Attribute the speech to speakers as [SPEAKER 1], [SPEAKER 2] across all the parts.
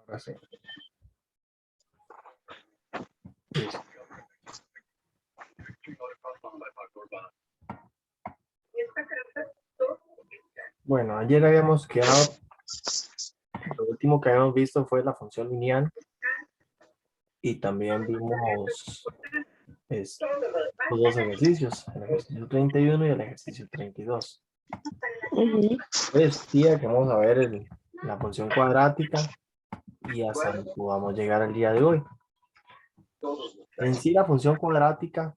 [SPEAKER 1] Ahora sí. Listo. Bueno, ayer habíamos quedado, lo último que habíamos visto fue la función lineal y también vimos los dos ejercicios, el ejercicio 31 y el ejercicio 32. Hoy es día que vamos a ver la función cuadrática y hasta donde podamos llegar al día de hoy. En sí, la función cuadrática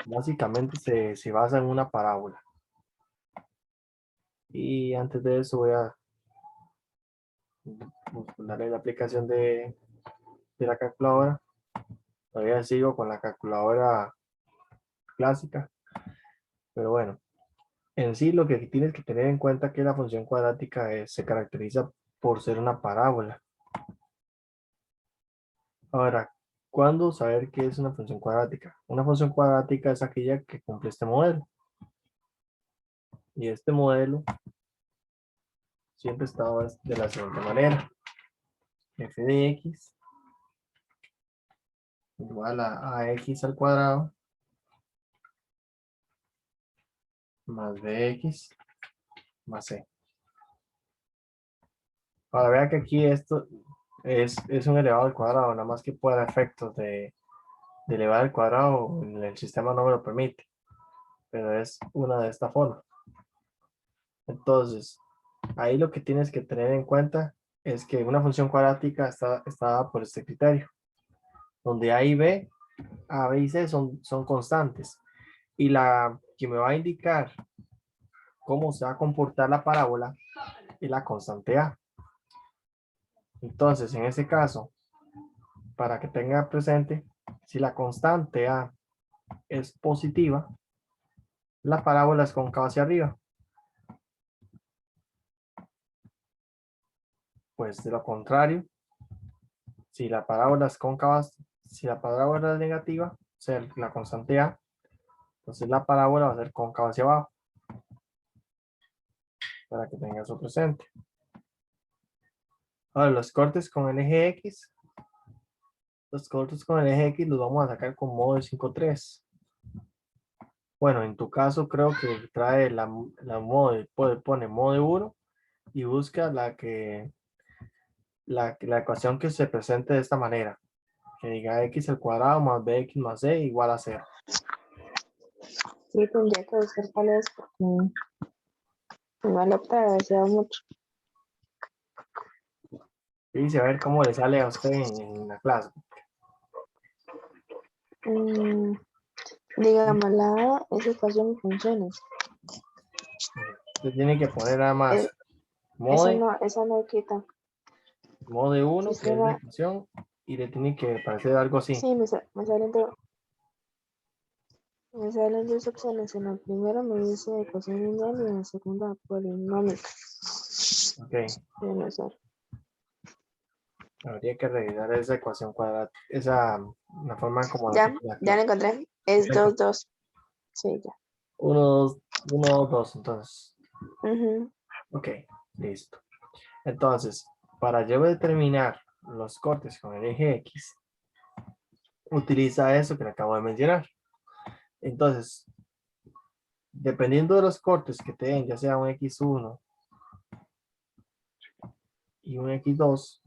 [SPEAKER 1] básicamente se basa en una parábola. Y antes de eso voy a darle la aplicación de la calculadora. Todavía sigo con la calculadora clásica, pero bueno, en sí lo que tienes que tener en cuenta es que la función cuadrática se caracteriza por ser una parábola. Ahora, ¿cuándo saber qué es una función cuadrática? Una función cuadrática es aquella que cumple este modelo. Y este modelo siempre estaba de la siguiente manera. F de x igual a x al cuadrado más bx más c. Ahora vea que aquí esto es un elevado al cuadrado, nada más que pueda efectos de elevar al cuadrado, el sistema no me lo permite, pero es una de esta forma. Entonces, ahí lo que tienes que tener en cuenta es que una función cuadrática está dada por este criterio, donde A y B, A, B y C son constantes, y la que me va a indicar cómo se va a comportar la parábola es la constante A. Entonces, en este caso, para que tenga presente, si la constante A es positiva, la parábola es cóncava hacia arriba. Pues de lo contrario, si la parábola es cóncava, si la parábola es negativa, o sea, la constante A, entonces la parábola va a ser cóncava hacia abajo. Para que tenga eso presente. Ahora, los cortes con el eje X. Los cortes con el eje X los vamos a sacar con modo de 5,3. Bueno, en tu caso creo que trae la modo, pone modo de 1 y busca la ecuación que se presente de esta manera. Que diga x al cuadrado más bx más c igual a 0.
[SPEAKER 2] Sí, tendría que buscar cuál es porque no lo he mucho.
[SPEAKER 1] Y a ver cómo le sale a usted en la clase.
[SPEAKER 2] Digamos, la esa ecuación de funciones.
[SPEAKER 1] Usted tiene que poner nada más
[SPEAKER 2] Esa no quita.
[SPEAKER 1] modo de 1, que es la
[SPEAKER 2] Sistema,
[SPEAKER 1] ecuación, y le tiene que parecer algo así.
[SPEAKER 2] sí, me salen dos opciones. En la primera me dice ecuación lineal y en la segunda polinómica.
[SPEAKER 1] Ok.
[SPEAKER 2] No sé.
[SPEAKER 1] Habría que revisar esa ecuación cuadrática, la forma como
[SPEAKER 2] Ya la
[SPEAKER 1] clase.
[SPEAKER 2] encontré. Es 2, 2. Sí, ya.
[SPEAKER 1] 1, 2, 2, entonces.
[SPEAKER 2] Ujú.
[SPEAKER 1] Ok, listo. Entonces, para yo determinar los cortes con el eje X, utiliza eso que le acabo de mencionar. Entonces, dependiendo de los cortes que te den, ya sea un X1 y un X2,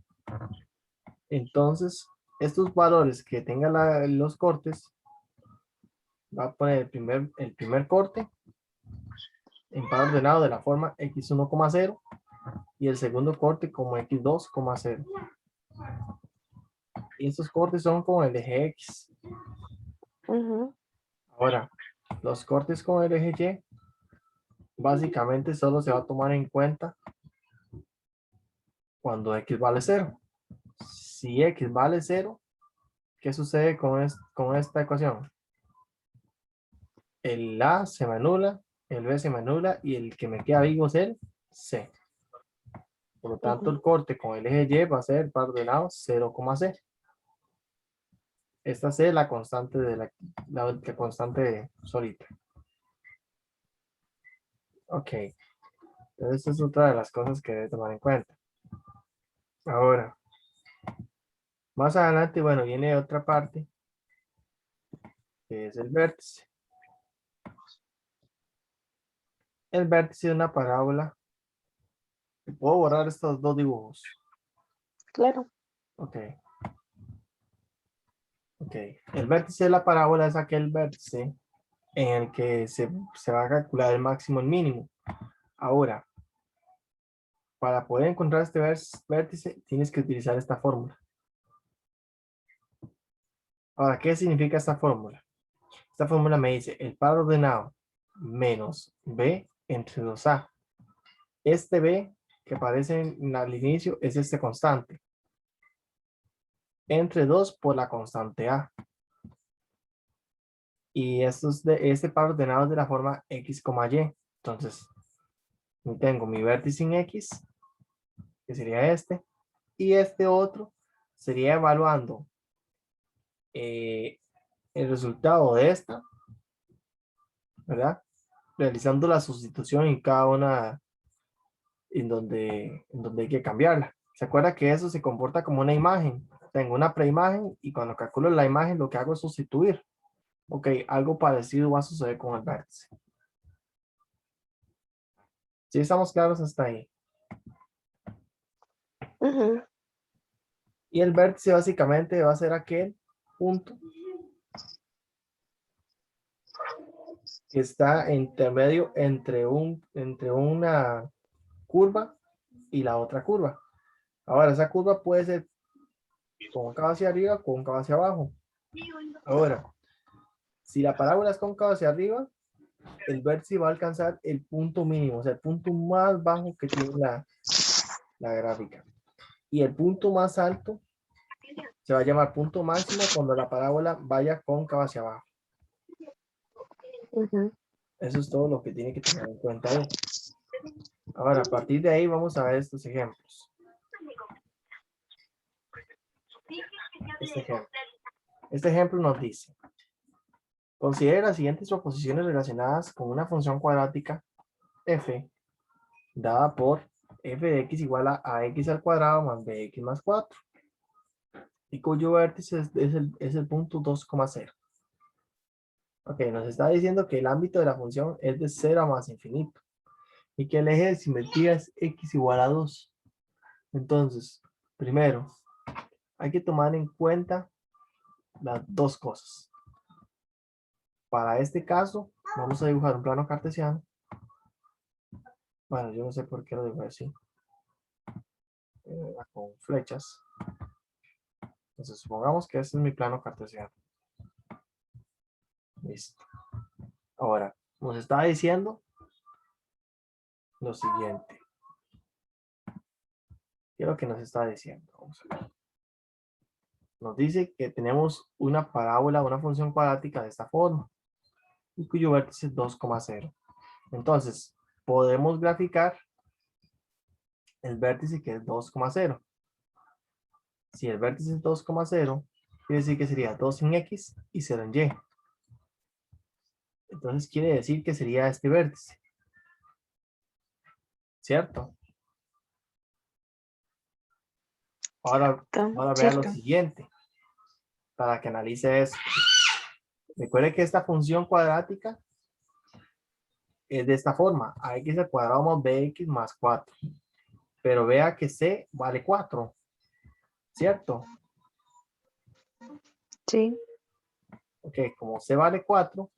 [SPEAKER 1] entonces estos valores que tengan los cortes, va a poner el primer corte en par ordenado de la forma x1,0 y el segundo corte como x2,0. Y estos cortes son con el eje X.
[SPEAKER 2] Ujú.
[SPEAKER 1] Ahora, los cortes con el eje Y, básicamente solo se va a tomar en cuenta cuando X vale 0. Si X vale 0, ¿qué sucede con esta ecuación? El A se me anula, el B se me anula y el que me queda vivo es el C. Por lo tanto, el corte con el eje Y va a ser par de lado 0,c. Esta C es la constante de la constante solita. Ok. Entonces, esta es otra de las cosas que debe tomar en cuenta. Ahora, Más adelante, bueno, viene otra parte, que es el vértice. El vértice de una parábola. ¿Puedo borrar estos dos dibujos?
[SPEAKER 2] Claro.
[SPEAKER 1] Ok. Ok. El vértice de la parábola es aquel vértice en el que se va a calcular el máximo y el mínimo. Ahora, para poder encontrar este vértice, tienes que utilizar esta fórmula. Ahora, ¿qué significa esta fórmula? Esta fórmula me dice el par ordenado menos b entre 2a. Este b que aparece al inicio es este constante. Entre 2 por la constante a. Y este par ordenado es de la forma x, y. Entonces, tengo mi vértice en x, que sería este, y este otro sería evaluando el resultado de esta, ¿verdad? Realizando la sustitución en cada una en donde hay que cambiarla. ¿Se acuerda que eso se comporta como una imagen? Tengo una preimagen y cuando calculo la imagen lo que hago es sustituir. Ok, algo parecido va a suceder con el vértice. ¿Sí estamos claros hasta ahí?
[SPEAKER 2] Ujú.
[SPEAKER 1] Y el vértice básicamente va a ser aquel punto que está intermedio entre una curva y la otra curva. Ahora, esa curva puede ser cóncava hacia arriba, cóncava hacia abajo. Ahora, si la parábola es cóncava hacia arriba, el vértice va a alcanzar el punto mínimo, o sea, el punto más bajo que tiene la gráfica. Y el punto más alto se va a llamar punto máximo cuando la parábola vaya cóncava hacia abajo.
[SPEAKER 2] Ujú.
[SPEAKER 1] Eso es todo lo que tiene que tener en cuenta ahí. Ahora, a partir de ahí vamos a ver estos ejemplos. Este ejemplo nos dice, considere las siguientes proposiciones relacionadas con una función cuadrática f dada por f de x igual a x al cuadrado más bx más 4 y cuyo vértice es el punto 2,0. Ok, nos está diciendo que el ámbito de la función es de 0 a más infinito y que el eje de simetría es x igual a 2. Entonces, primero, hay que tomar en cuenta las dos cosas. Para este caso, vamos a dibujar un plano cartesiano. Bueno, yo no sé por qué lo dibujo así. Con flechas. Entonces, supongamos que este es mi plano cartesiano. Listo. Ahora, nos está diciendo lo siguiente. ¿Qué es lo que nos está diciendo? Vamos a ver. Nos dice que tenemos una parábola, una función cuadrática de esta forma, y cuyo vértice es 2,0. Entonces, podemos graficar el vértice que es 2,0. Si el vértice es 2,0, quiere decir que sería 2 en X y 0 en Y. Entonces quiere decir que sería este vértice. ¿Cierto? Ahora vea lo
[SPEAKER 2] Cierto.
[SPEAKER 1] siguiente, para que analice eso. Recuerde que esta función cuadrática es de esta forma, ax al cuadrado más bx más 4. Pero vea que c vale 4, ¿cierto?
[SPEAKER 2] Sí.
[SPEAKER 1] Ok, como c vale 4,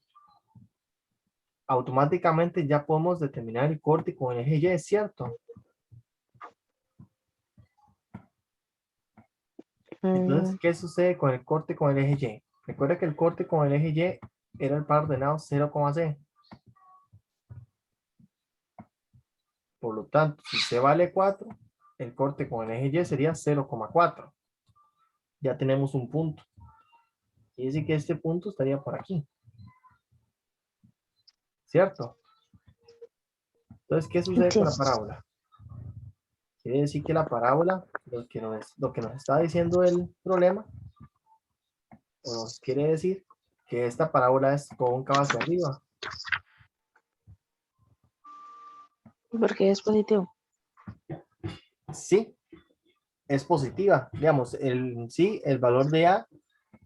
[SPEAKER 1] automáticamente ya podemos determinar el corte con el eje y, ¿cierto? Entonces, ¿qué sucede con el corte con el eje y? Recuerda que el corte con el eje y era el par ordenado 0,c. Por lo tanto, si c vale 4, el corte con el eje y sería 0,4. Ya tenemos un punto. Quiere decir que este punto estaría por aquí. ¿Cierto? Entonces, ¿qué sucede
[SPEAKER 2] Sí.
[SPEAKER 1] con la parábola? Quiere decir que la parábola, lo que nos está diciendo el problema, o nos quiere decir que esta parábola es cóncava hacia arriba.
[SPEAKER 2] Porque es positivo.
[SPEAKER 1] Sí, es positiva. Digamos, sí, el valor de A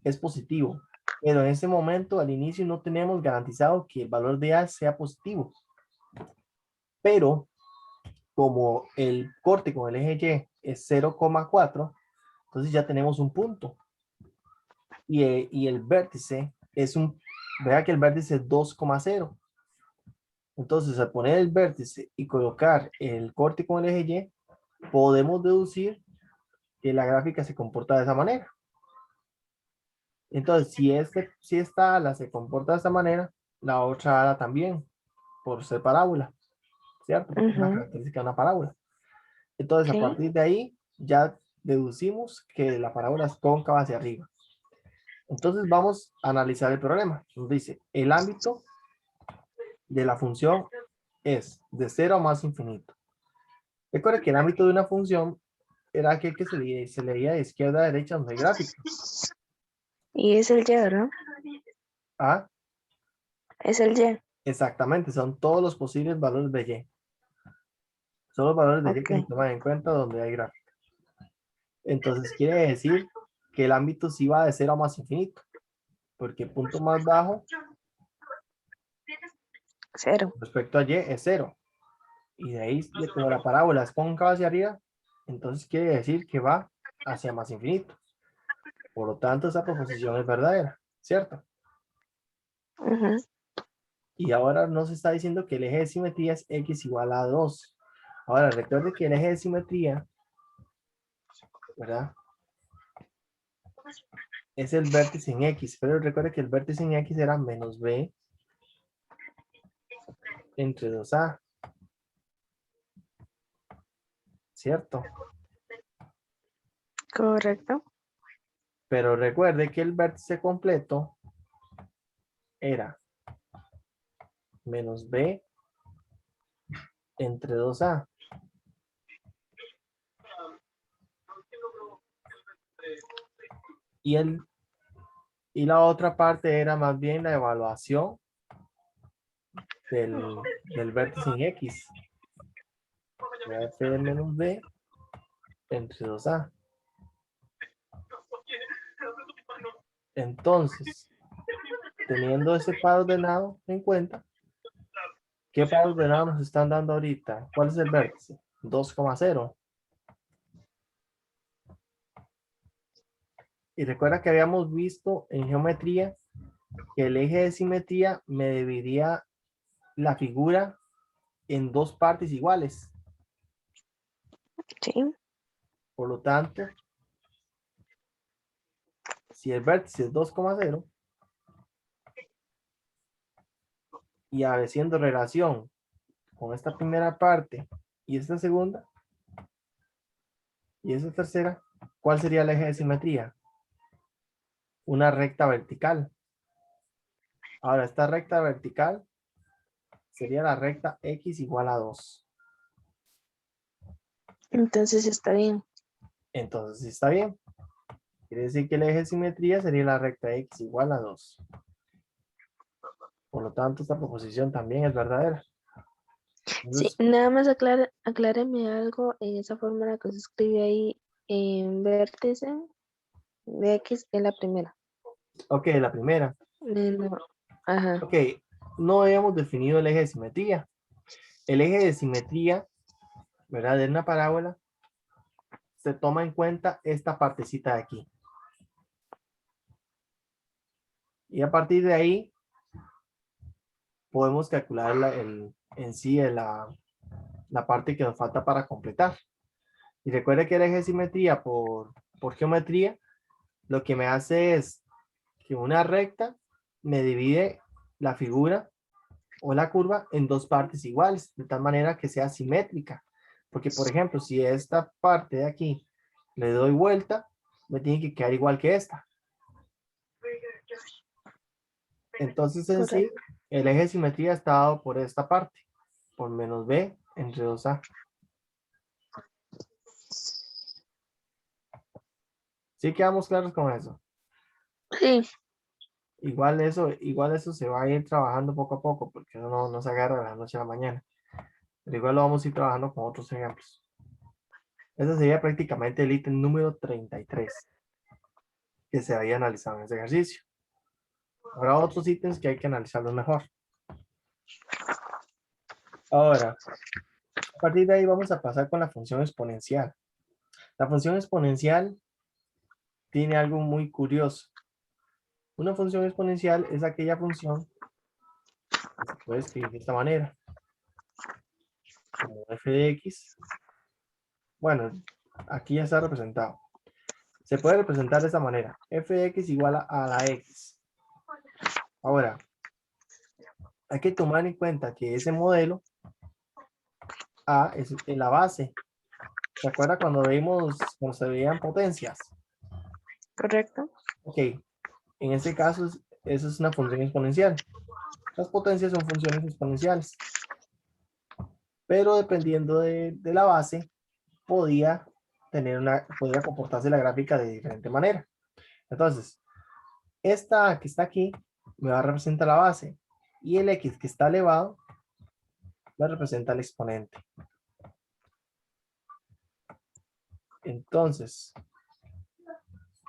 [SPEAKER 1] es positivo, pero en este momento al inicio no tenemos garantizado que el valor de A sea positivo. Pero como el corte con el eje Y es 0,4, entonces ya tenemos un punto. Y el vértice es vea que el vértice es 2,0. Entonces, al poner el vértice y colocar el corte con el eje Y, podemos deducir que la gráfica se comporta de esa manera. Entonces, si esta ala se comporta de esta manera, la otra ala también, por ser parábola, ¿cierto? Porque es una
[SPEAKER 2] Ujú,
[SPEAKER 1] característica de una parábola. Entonces, a
[SPEAKER 2] sí.
[SPEAKER 1] partir de ahí, ya deducimos que la parábola es cóncava hacia arriba. Entonces, vamos a analizar el problema. Nos dice, el ámbito de la función es de 0 a más infinito. Recuerda que el ámbito de una función era aquel que se leía de izquierda a derecha donde hay gráfica.
[SPEAKER 2] Y es el Y, ¿verdad?
[SPEAKER 1] ¿Ah?
[SPEAKER 2] Es el Y.
[SPEAKER 1] Exactamente, son todos los posibles valores de Y. Son los valores de Y
[SPEAKER 2] Ok.
[SPEAKER 1] que se toman en cuenta donde hay gráfica. Entonces quiere decir que el ámbito sí va de 0 a más infinito, porque el punto más bajo
[SPEAKER 2] 0.
[SPEAKER 1] respecto a Y es 0. Y de ahí, como la parábola es cóncava hacia arriba, entonces quiere decir que va hacia más infinito. Por lo tanto, esa proposición es verdadera, ¿cierto?
[SPEAKER 2] Ujú,
[SPEAKER 1] Y ahora nos está diciendo que el eje de simetría es x igual a 2. Ahora, recuerde que el eje de simetría, ¿verdad? Es el vértice en x, pero recuerde que el vértice en x era menos b entre 2a, ¿cierto?
[SPEAKER 2] correcto.
[SPEAKER 1] Pero recuerde que el vértice completo era menos b entre 2a. Y, y la otra parte era más bien la evaluación del vértice en x. F de menos b entre 2a. Entonces, teniendo ese par ordenado en cuenta, ¿qué par ordenado nos están dando ahorita? ¿Cuál es el vértice? 2,0. Y recuerda que habíamos visto en geometría que el eje de simetría me dividía la figura en dos partes iguales.
[SPEAKER 2] Sí.
[SPEAKER 1] Por lo tanto, si el vértice es 2,0 y haciendo relación con esta primera parte y esta segunda y esta tercera, ¿cuál sería el eje de simetría? Una recta vertical. Ahora, esta recta vertical sería la recta x igual a 2.
[SPEAKER 2] Entonces está bien.
[SPEAKER 1] Entonces, sí está bien. Quiere decir que el eje de simetría sería la recta x igual a 2. Por lo tanto, esta proposición también es verdadera.
[SPEAKER 2] Sí,
[SPEAKER 1] Entonces,
[SPEAKER 2] nada más acláreme algo en esa fórmula que se escribe ahí en vértice de X en la primera.
[SPEAKER 1] ok, la primera.
[SPEAKER 2] No. Ajá.
[SPEAKER 1] Ok, no habíamos definido el eje de simetría. El eje de simetría, ¿verdad? De una parábola, se toma en cuenta esta partecita de aquí. Y a partir de ahí, podemos calcular en sí la parte que nos falta para completar. Y recuerde que el eje de simetría por geometría, lo que me hace es que una recta me divide la figura o la curva en dos partes iguales, de tal manera que sea simétrica. Porque, por ejemplo, si esta parte de aquí le doy vuelta, me tiene que quedar igual que esta. Entonces, en sí,
[SPEAKER 2] Correcto.
[SPEAKER 1] el eje de simetría está dado por esta parte, por menos b entre 2a. ¿Sí quedamos claros con eso?
[SPEAKER 2] Sí,
[SPEAKER 1] Igual eso se va a ir trabajando poco a poco, porque eso no se agarra de la noche a la mañana. Pero igual lo vamos a ir trabajando con otros ejemplos. Ese sería prácticamente el ítem número 33 que se había analizado en ese ejercicio. Habrá otros ítems que hay que analizarlos mejor. Ahora, a partir de ahí vamos a pasar con la función exponencial. La función exponencial tiene algo muy curioso. Una función exponencial es aquella función que se puede escribir de esta manera. Como f de x. Bueno, aquí ya está representado. Se puede representar de esta manera. F de x igual a la x. Ahora, hay que tomar en cuenta que ese modelo A es en la base. ¿Se acuerda cuando se veían potencias?
[SPEAKER 2] ¿Correcto?
[SPEAKER 1] Ok, en este caso, eso es una función exponencial. Las potencias son funciones exponenciales. Pero dependiendo de la base, podía comportarse la gráfica de diferente manera. Entonces, esta que está aquí me va a representar la base y el x que está elevado me representa el exponente. Entonces,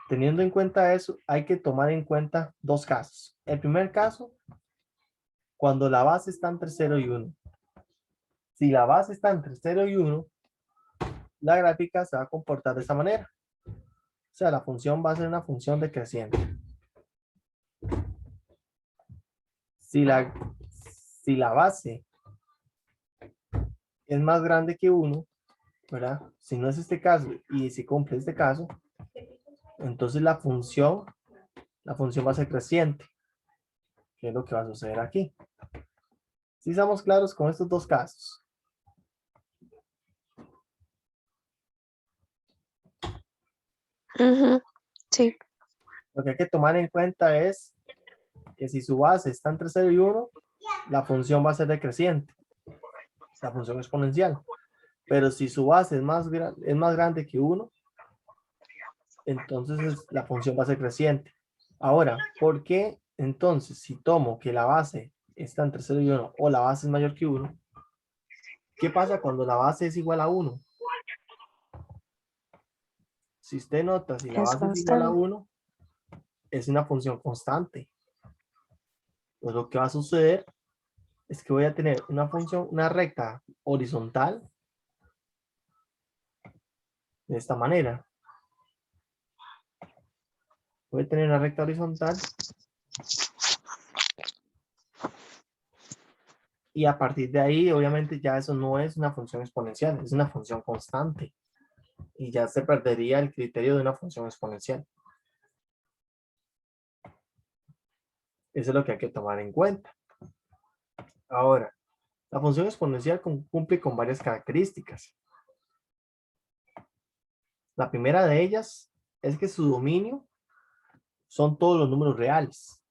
[SPEAKER 1] teniendo en cuenta eso, hay que tomar en cuenta dos casos. El primer caso, cuando la base está entre 0 y 1. Si la base está entre 0 y 1, la gráfica se va a comportar de esta manera. O sea, la función va a ser una función decreciente. Si la base es más grande que 1, ¿verdad? Si no es este caso y si cumple este caso, entonces la función va a ser creciente, que es lo que va a suceder aquí. Si estamos claros con estos dos casos.
[SPEAKER 2] Sí.
[SPEAKER 1] Lo que hay que tomar en cuenta es que si su base está entre 0 y 1, la función va a ser decreciente, la función exponencial. Pero si su base es más grande que 1, entonces la función va a ser creciente. Ahora, ¿por qué entonces si tomo que la base está entre 0 y 1 o la base es mayor que 1? ¿Qué pasa cuando la base es igual a 1? Si usted nota, si la
[SPEAKER 2] Es
[SPEAKER 1] base es igual a
[SPEAKER 2] constante.
[SPEAKER 1] 1, es una función constante. Pues lo que va a suceder es que voy a tener una recta horizontal de esta manera. Voy a tener una recta horizontal y a partir de ahí, obviamente, ya eso no es una función exponencial, es una función constante. Y ya se perdería el criterio de una función exponencial. Eso es lo que hay que tomar en cuenta. Ahora, la función exponencial cumple con varias características. La primera de ellas es que su dominio son todos los números reales.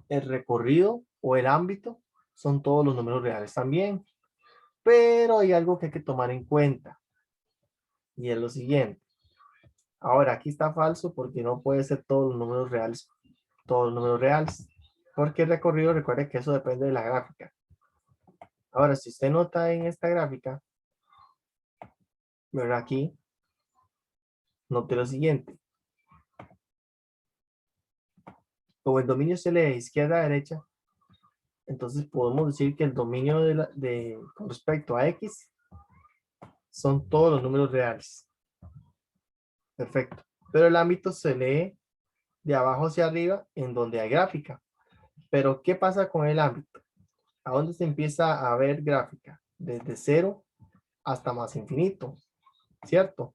[SPEAKER 1] El recorrido o el ámbito son todos los números reales también. Pero hay algo que hay que tomar en cuenta. Y es lo siguiente. Ahora, aquí está falso porque no puede ser todos los números reales. Todos los números reales. Porque el recorrido, recuerde que eso depende de la gráfica. Ahora, si usted nota en esta gráfica, ¿verdad? Aquí, note lo siguiente. Como el dominio se lee de izquierda a derecha, entonces podemos decir que el dominio con respecto a X son todos los números reales. Perfecto. Pero el ámbito se lee de abajo hacia arriba en donde hay gráfica. Pero ¿qué pasa con el ámbito? ¿A dónde se empieza a ver gráfica? Desde 0 hasta más infinito, ¿cierto?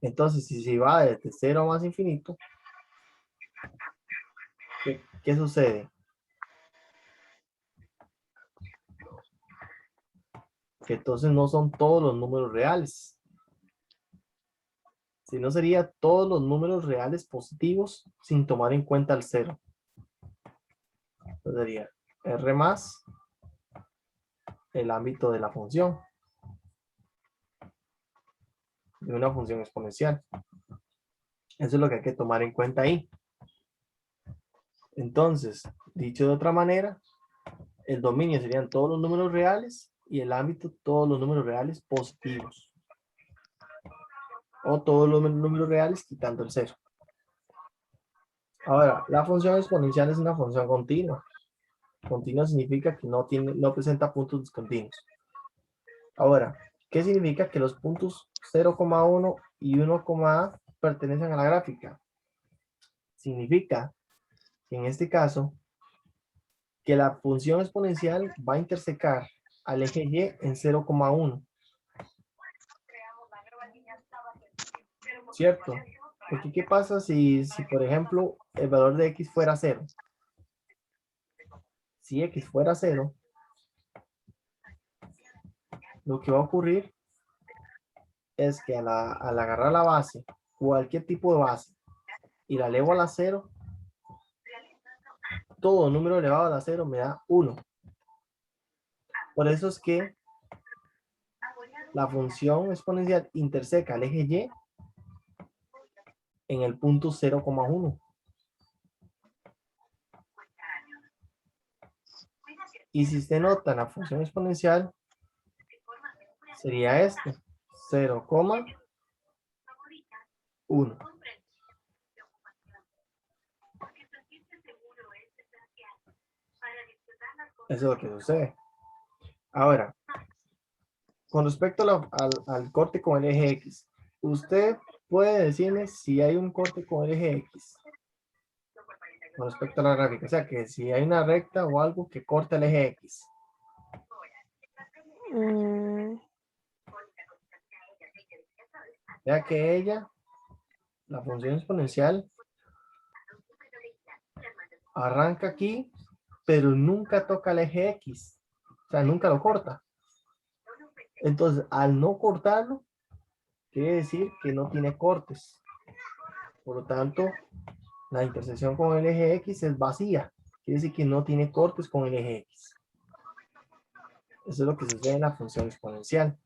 [SPEAKER 1] Entonces, si se va desde 0 a más infinito, ¿qué sucede? Que entonces no son todos los números reales. Si no, sería todos los números reales positivos sin tomar en cuenta el 0. Entonces sería R más el ámbito de la función. De una función exponencial. Eso es lo que hay que tomar en cuenta ahí. Entonces, dicho de otra manera, el dominio serían todos los números reales y el ámbito todos los números reales positivos. O todos los números reales quitando el 0. Ahora, la función exponencial es una función continua. Continua significa que no presenta puntos discontinuos. Ahora, ¿qué significa que los puntos 0,1 y 1,a pertenecen a la gráfica? Significa que en este caso, que la función exponencial va a intersecar al eje y en 0,1. ¿Cierto? Porque ¿qué pasa si, por ejemplo, el valor de x fuera 0? Si x fuera 0, lo que va a ocurrir es que al agarrar la base, cualquier tipo de base, y la elevo a la 0, todo número elevado a la 0 me da 1. Por eso es que la función exponencial interseca el eje y en el punto 0,1. Y si usted nota la función exponencial, sería este, 0,1. Eso es lo que sucede. Ahora, con respecto al corte con el eje X, usted puede decirme si hay un corte con el eje X con respecto a la gráfica. O sea, que si hay una recta o algo que corta el eje X. Vea que la función exponencial, arranca aquí, pero nunca toca el eje X. O sea, nunca lo corta. Entonces, al no cortarlo, quiere decir que no tiene cortes. Por lo tanto, la intersección con el eje X es vacía. Quiere decir que no tiene cortes con el eje X. Eso es lo que sucede en la función exponencial.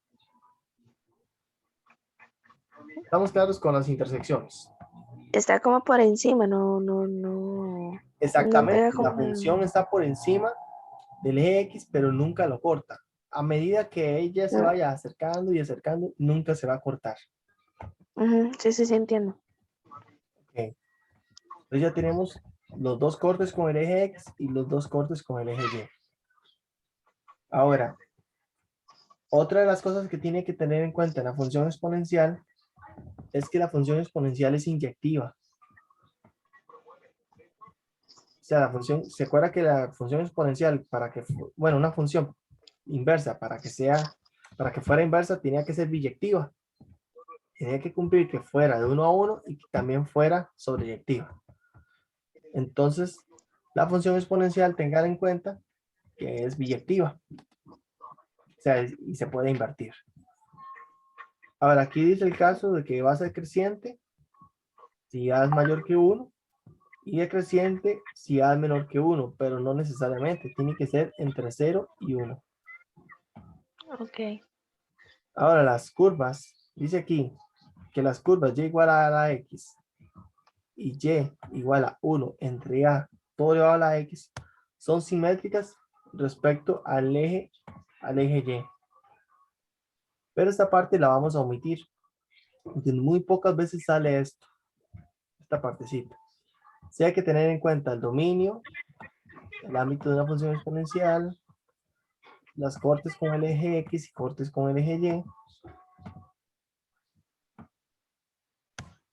[SPEAKER 1] Estamos claros con las intersecciones.
[SPEAKER 2] Está como por encima, no
[SPEAKER 1] Exactamente,
[SPEAKER 2] pega
[SPEAKER 1] la
[SPEAKER 2] como...
[SPEAKER 1] función está por encima del eje X, pero nunca lo corta. A medida que ella se vaya acercando y acercando, nunca se va a cortar.
[SPEAKER 2] Sí, entiendo.
[SPEAKER 1] Okay. Entonces ya tenemos los dos cortes con el eje X y los dos cortes con el eje Y. Ahora, otra de las cosas que tiene que tener en cuenta en la función exponencial es que la función exponencial es inyectiva. O sea, la función, ¿se acuerda que la función exponencial para que, bueno, una función inversa para que fuera inversa tenía que ser biyectiva? Tenía que cumplir que fuera de 1 a 1 y que también fuera sobreyectiva. Entonces, la función exponencial, tengan en cuenta que es biyectiva. O sea, y se puede invertir. Ahora, aquí dice el caso de que va a ser creciente si A es mayor que 1 y decreciente si A es menor que 1, pero no necesariamente. Tiene que ser entre 0 y 1.
[SPEAKER 2] Ok.
[SPEAKER 1] Ahora, las curvas. Dice aquí que las curvas y igual a la X y Y igual a 1 entre A todo elevado a la X son simétricas respecto al eje Y. Pero esta parte la vamos a omitir, porque muy pocas veces sale esto, esta partecita. Sí hay que tener en cuenta el dominio, el ámbito de una función exponencial, las cortes con el eje X y cortes con el eje Y.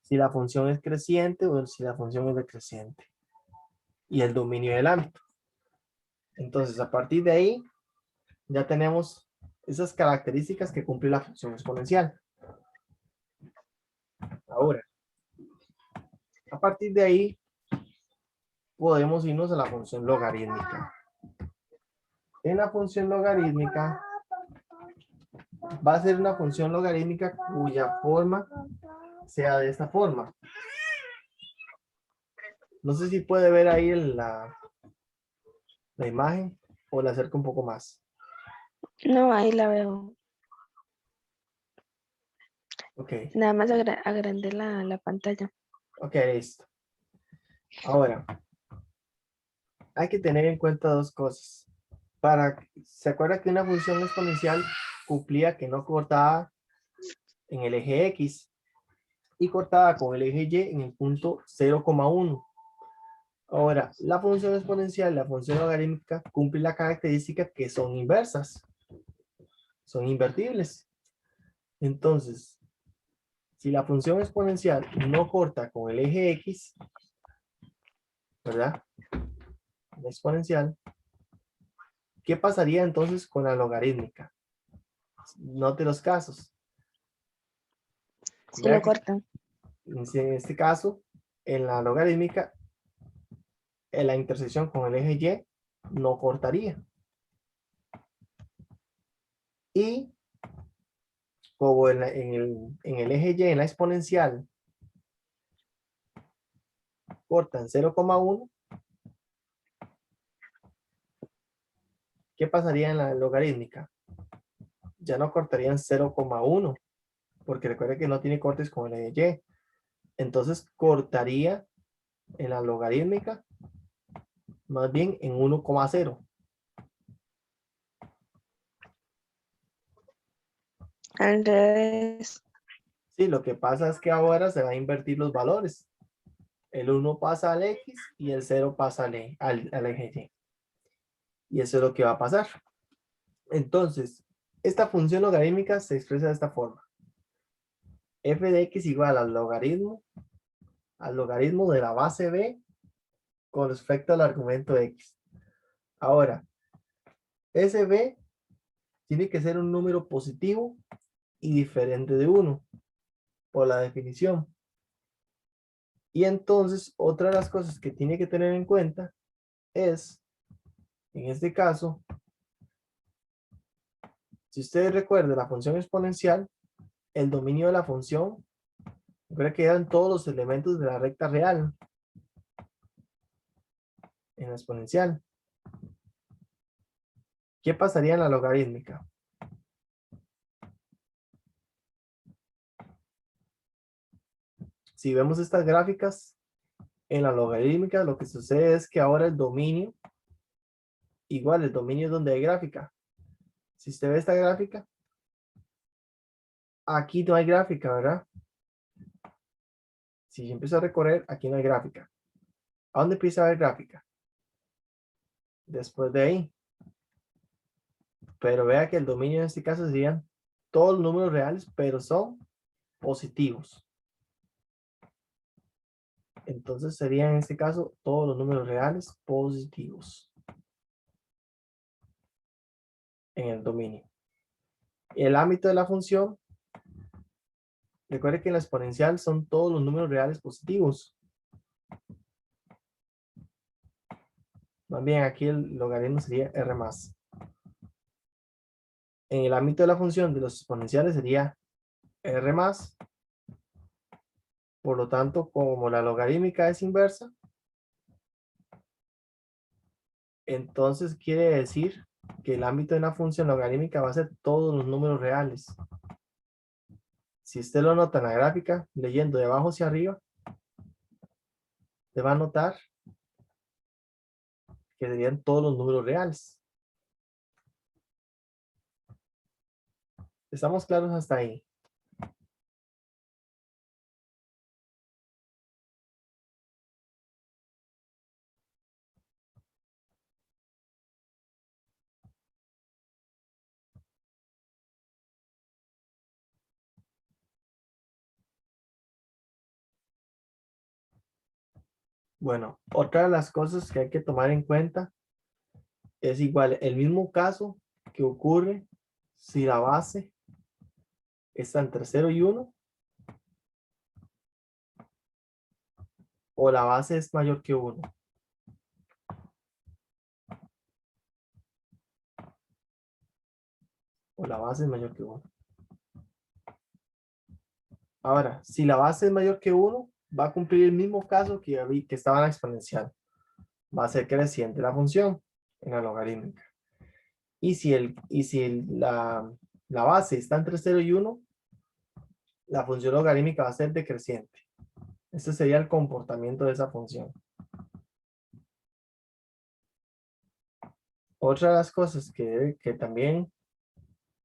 [SPEAKER 1] Si la función es creciente o si la función es decreciente. Y el dominio del ámbito. Entonces, a partir de ahí, ya tenemos esas características que cumple la función exponencial. Ahora, a partir de ahí, podemos irnos a la función logarítmica. En la función logarítmica, va a ser una función logarítmica cuya forma sea de esta forma. No sé si puede ver ahí la imagen o la acerco un poco más.
[SPEAKER 2] No, ahí la veo.
[SPEAKER 1] Ok,
[SPEAKER 2] Nada más agrandé la pantalla.
[SPEAKER 1] ok, listo. Ahora, hay que tener en cuenta dos cosas. ¿Se acuerda que una función exponencial cumplía que no cortaba en el eje X y cortaba con el eje Y en el punto 0,1? Ahora, la función exponencial, la función logarítmica, cumple la característica que son inversas, son invertibles. Entonces, si la función exponencial no corta con el eje X, ¿verdad? La exponencial, ¿qué pasaría entonces con la logarítmica? Note los casos.
[SPEAKER 2] Si
[SPEAKER 1] Vea
[SPEAKER 2] lo
[SPEAKER 1] que
[SPEAKER 2] cortan.
[SPEAKER 1] en este caso, en la logarítmica, en la intersección con el eje Y no cortaría. Y como en el eje Y, en la exponencial, corta en 0,1, ¿qué pasaría en la logarítmica? Ya no cortaría en 0,1, porque recuerde que no tiene cortes con el eje Y. Entonces cortaría en la logarítmica más bien en 1,0.
[SPEAKER 2] Al revés.
[SPEAKER 1] Sí, lo que pasa es que ahora se van a invertir los valores. El 1 pasa al X y el 0 pasa al eje Y. Y eso es lo que va a pasar. Entonces, esta función logarítmica se expresa de esta forma. F de X igual al logaritmo de la base B con respecto al argumento X. Ahora, ese B tiene que ser un número positivo y diferente de 1 por la definición. Y entonces, otra de las cosas que tiene que tener en cuenta es, en este caso, si ustedes recuerdan la función exponencial, el dominio de la función, recuerda que eran todos los elementos de la recta real en la exponencial. ¿Qué pasaría en la logarítmica? Si vemos estas gráficas, en la logarítmica lo que sucede es que ahora el dominio, igual el dominio es donde hay gráfica. Si usted ve esta gráfica, aquí no hay gráfica, ¿verdad? Si yo empiezo a recorrer, aquí no hay gráfica. ¿A dónde empieza a haber gráfica? Después de ahí. Pero vea que el dominio en este caso serían todos los números reales, pero son positivos. Entonces serían en este caso todos los números reales positivos en el dominio. El ámbito de la función, recuerde que en la exponencial son todos los números reales positivos. Más bien aquí el logaritmo sería R más. En el ámbito de la función de los exponenciales sería R más. Por lo tanto, como la logarítmica es inversa, entonces quiere decir que el ámbito de una función logarítmica va a ser todos los números reales. Si usted lo nota en la gráfica, leyendo de abajo hacia arriba, te va a notar que serían todos los números reales. ¿Estamos claros hasta ahí? Bueno, otra de las cosas que hay que tomar en cuenta es igual el mismo caso que ocurre si la base está entre 0 y 1 o la base es mayor que 1. O la base es mayor que 1. Ahora, si la base es mayor que 1, va a cumplir el mismo caso que estaba en la exponencial. Va a ser creciente la función en la logarítmica. Y si la base está entre 0 y 1, la función logarítmica va a ser decreciente. Ese sería el comportamiento de esa función. Otra de las cosas que también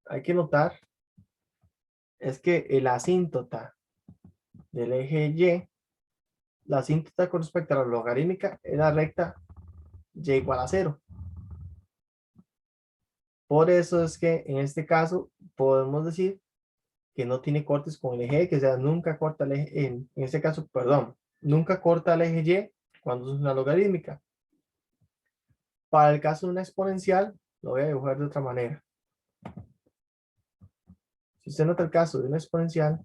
[SPEAKER 1] hay que notar es que el asíntota del eje Y, la asíntota con respecto a la logarítmica es la recta y igual a 0. Por eso es que en este caso podemos decir que no tiene cortes con el eje, que sea nunca corta el eje, en este caso, perdón, nunca corta el eje Y cuando es una logarítmica. Para el caso de una exponencial, lo voy a dibujar de otra manera. Si usted nota el caso de una exponencial,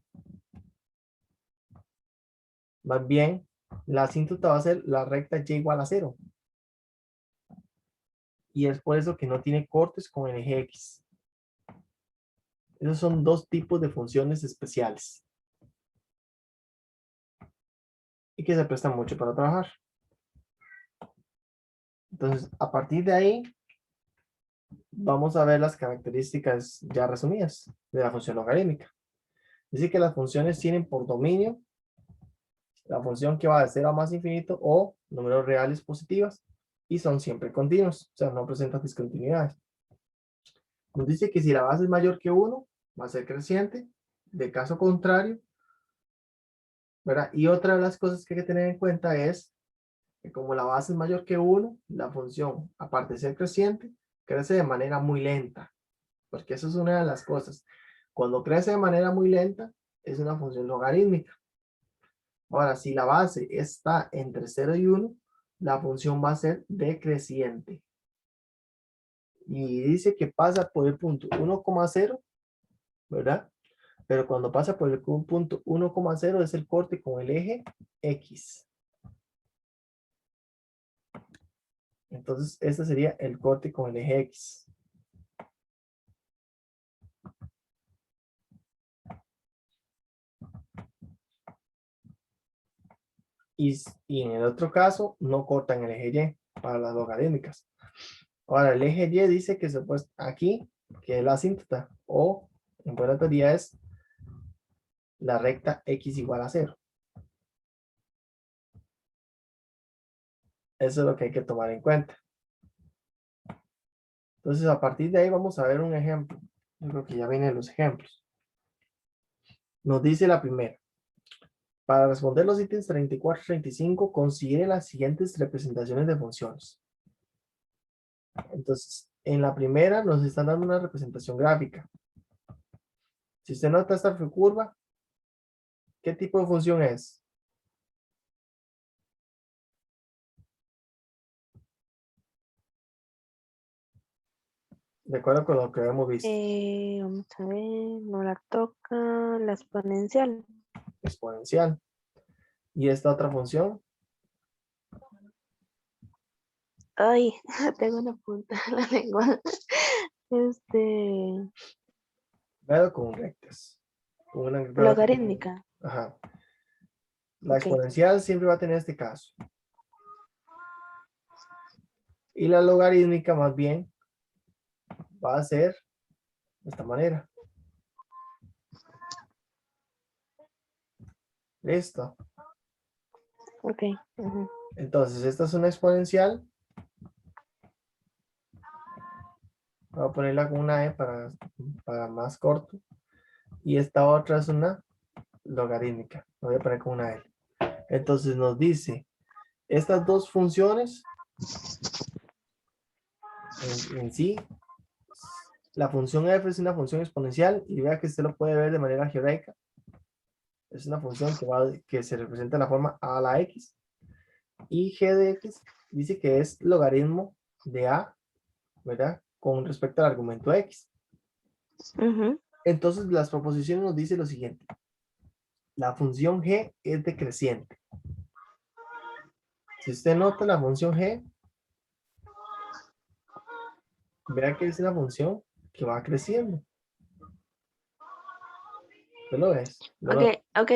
[SPEAKER 1] más bien, la asíntota va a ser la recta y igual a 0. Y es por eso que no tiene cortes con el eje X. Esos son dos tipos de funciones especiales. Y que se prestan mucho para trabajar. Entonces, a partir de ahí, vamos a ver las características ya resumidas de la función logarítmica. Dice que las funciones tienen por dominio la función que va de 0 a más infinito o números reales positivas y son siempre continuos, o sea, no presentan discontinuidades. Nos dice que si la base es mayor que 1, va a ser creciente, de caso contrario, ¿verdad? Y otra de las cosas que hay que tener en cuenta es que como la base es mayor que 1, la función, aparte de ser creciente, crece de manera muy lenta, porque eso es una de las cosas. Cuando crece de manera muy lenta, es una función logarítmica. Ahora, si la base está entre 0 y 1, la función va a ser decreciente. Y dice que pasa por el punto 1,0, ¿verdad? Pero cuando pasa por el punto 1,0 es el corte con el eje X. Entonces, este sería el corte con el eje X. Y en el otro caso, no cortan el eje Y para las logarítmicas. Ahora, el eje Y dice que se puede aquí, que es la asíntota, o en buena teoría es la recta X igual a 0. Eso es lo que hay que tomar en cuenta. Entonces, a partir de ahí vamos a ver un ejemplo. Yo creo que ya vienen los ejemplos. Nos dice la primera. Para responder los ítems 34 y 35, considere las siguientes representaciones de funciones. Entonces, en la primera nos están dando una representación gráfica. Si usted nota esta curva, ¿qué tipo de función es? De acuerdo con lo que hemos visto.
[SPEAKER 2] Vamos a ver, no la toca la exponencial.
[SPEAKER 1] Exponencial. Y esta otra función,
[SPEAKER 2] Ay, tengo una punta en la lengua. Este,
[SPEAKER 1] pero con rectas. Con una
[SPEAKER 2] logarítmica.
[SPEAKER 1] ajá. La
[SPEAKER 2] Ok.
[SPEAKER 1] exponencial siempre va a tener este caso. Y la logarítmica más bien va a ser de esta manera. Listo.
[SPEAKER 2] Ok. Ujú.
[SPEAKER 1] Entonces, esta es una exponencial. Voy a ponerla con una E para más corto. Y esta otra es una logarítmica. Lo voy a poner con una L. Entonces nos dice, estas dos funciones en sí, la función f es una función exponencial y vea que usted lo puede ver de manera algebraica. Es una función que se representa en la forma a a la x. Y g de x dice que es logaritmo de a, ¿verdad? Con respecto al argumento x.
[SPEAKER 2] Ujú.
[SPEAKER 1] Entonces las proposiciones nos dice lo siguiente. La función g es decreciente. Si usted nota la función g, vea que es una función que va creciendo. ¿Usted lo ves? ¿Lo
[SPEAKER 2] Ok,
[SPEAKER 1] nota?
[SPEAKER 2] ok.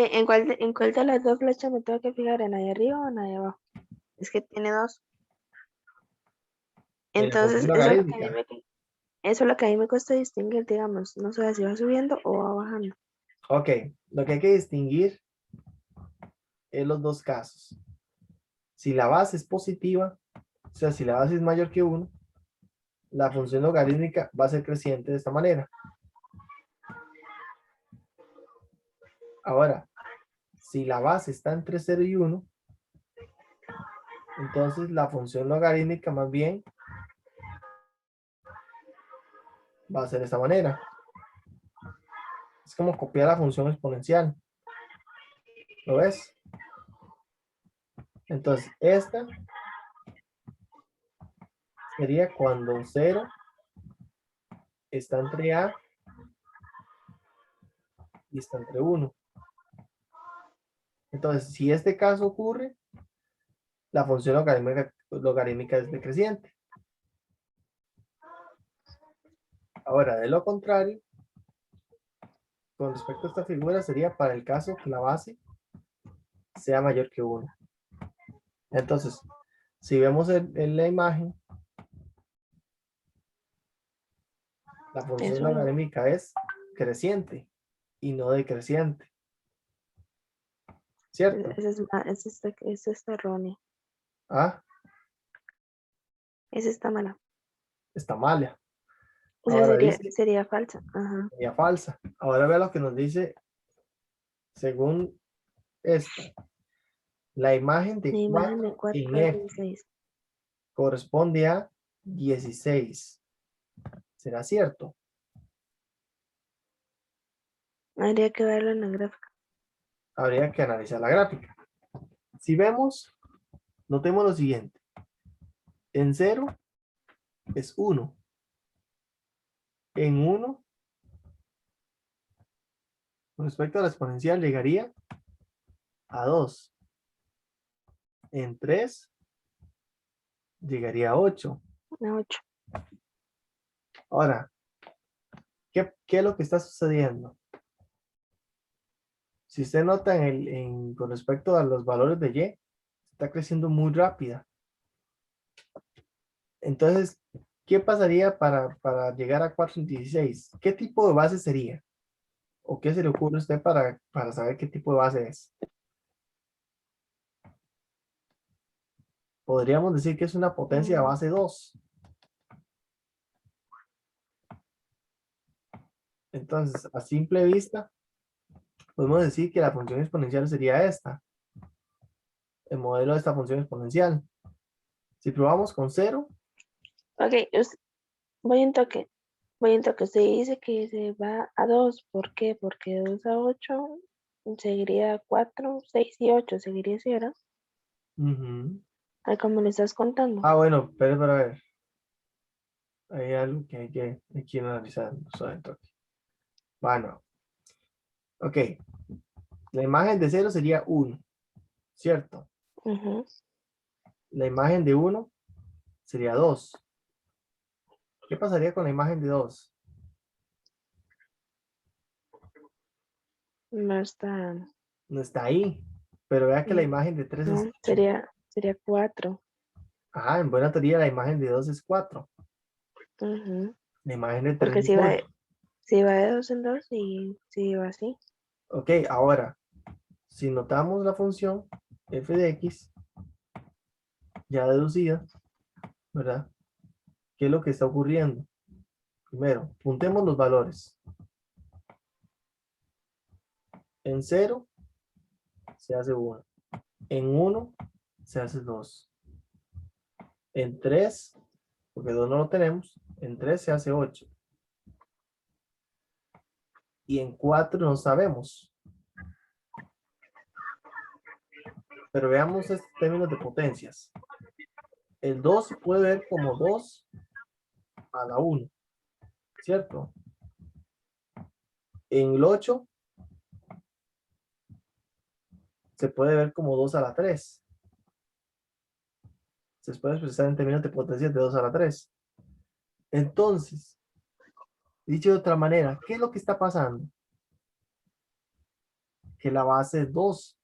[SPEAKER 2] ¿En cuál de las dos flechas me tengo que fijar? ¿En la de arriba o en la de abajo? Es que tiene dos.
[SPEAKER 1] En la función
[SPEAKER 2] Entonces,
[SPEAKER 1] logarítmica.
[SPEAKER 2] eso es lo que a mí me cuesta distinguir, digamos. No sé si va subiendo o va bajando.
[SPEAKER 1] Ok, lo que hay que distinguir es los dos casos. Si la base es positiva, o sea, si la base es mayor que 1, la función logarítmica va a ser creciente de esta manera. Ahora, si la base está entre 0 y 1, entonces la función logarítmica más bien va a ser de esta manera. Es como copiar la función exponencial. ¿Lo ves? Entonces, esta sería cuando 0 está entre A y está entre 1. Entonces, si este caso ocurre, la función logarítmica es decreciente. Ahora, de lo contrario, con respecto a esta figura, sería para el caso que la base sea mayor que 1. Entonces, si vemos en la imagen, la función
[SPEAKER 2] Eso
[SPEAKER 1] logarítmica es creciente y no decreciente. ¿Cierto?
[SPEAKER 2] ese está erróneo.
[SPEAKER 1] Ah,
[SPEAKER 2] Ese está mala.
[SPEAKER 1] está mala.
[SPEAKER 2] O sea,
[SPEAKER 1] Ahora dice,
[SPEAKER 2] sería falsa. Ajá.
[SPEAKER 1] sería falsa. Ahora vea lo que nos dice según esto. La imagen
[SPEAKER 2] La
[SPEAKER 1] de
[SPEAKER 2] imagen
[SPEAKER 1] 4
[SPEAKER 2] de 4
[SPEAKER 1] en
[SPEAKER 2] al
[SPEAKER 1] F
[SPEAKER 2] 16.
[SPEAKER 1] corresponde a 16. ¿Será cierto?
[SPEAKER 2] Habría que verlo en la gráfica.
[SPEAKER 1] Habría que analizar la gráfica. Si vemos, notemos lo siguiente. En 0 es 1. En 1, con respecto a la exponencial, llegaría a 2. En 3, llegaría a 8.
[SPEAKER 2] La 8.
[SPEAKER 1] Ahora, ¿qué es lo que está sucediendo? Si usted nota con respecto a los valores de Y, está creciendo muy rápida. Entonces, ¿qué pasaría para llegar a 4 en 16? ¿Qué tipo de base sería? ¿O qué se le ocurre a usted para saber qué tipo de base es? Podríamos decir que es una potencia base 2. Entonces, a simple vista, podemos decir que la función exponencial sería esta. El modelo de esta función exponencial. Si probamos con 0,
[SPEAKER 2] Ok, voy en toque. Voy en toque. Usted dice que se va a 2. ¿Por qué? Porque 2 a 8 seguiría 4, 6 y 8. Seguiría 0. Como le estás contando.
[SPEAKER 1] ah, bueno, pero a ver. Hay algo que hay que analizar. Bueno, ok. La imagen de 0 sería 1, ¿cierto?
[SPEAKER 2] Ujú.
[SPEAKER 1] La imagen de 1 sería 2. ¿Qué pasaría con la imagen de 2?
[SPEAKER 2] No está.
[SPEAKER 1] No está ahí. Pero vea que la imagen de 3 es
[SPEAKER 2] No,
[SPEAKER 1] 8.
[SPEAKER 2] sería 4.
[SPEAKER 1] Ajá, en buena teoría la imagen de 2 es 4.
[SPEAKER 2] Ujú.
[SPEAKER 1] La imagen de 3
[SPEAKER 2] Porque
[SPEAKER 1] es 8.
[SPEAKER 2] si va de 2 en 2 y si va así.
[SPEAKER 1] Ok, ahora, si notamos la función f de x ya deducida, ¿verdad? ¿Qué es lo que está ocurriendo? Primero, juntemos los valores. En 0 se hace 1. En 1 se hace 2. En 3, porque 2 no lo tenemos, en 3 se hace 8. Y en 4 no sabemos. Pero veamos estos términos de potencias. El 2 se puede ver como 2 a la 1, ¿cierto? En el 8 se puede ver como 2 a la 3. Se puede expresar en términos de potencias de 2 a la 3. Entonces, dicho de otra manera, ¿qué es lo que está pasando? Que la base es 2.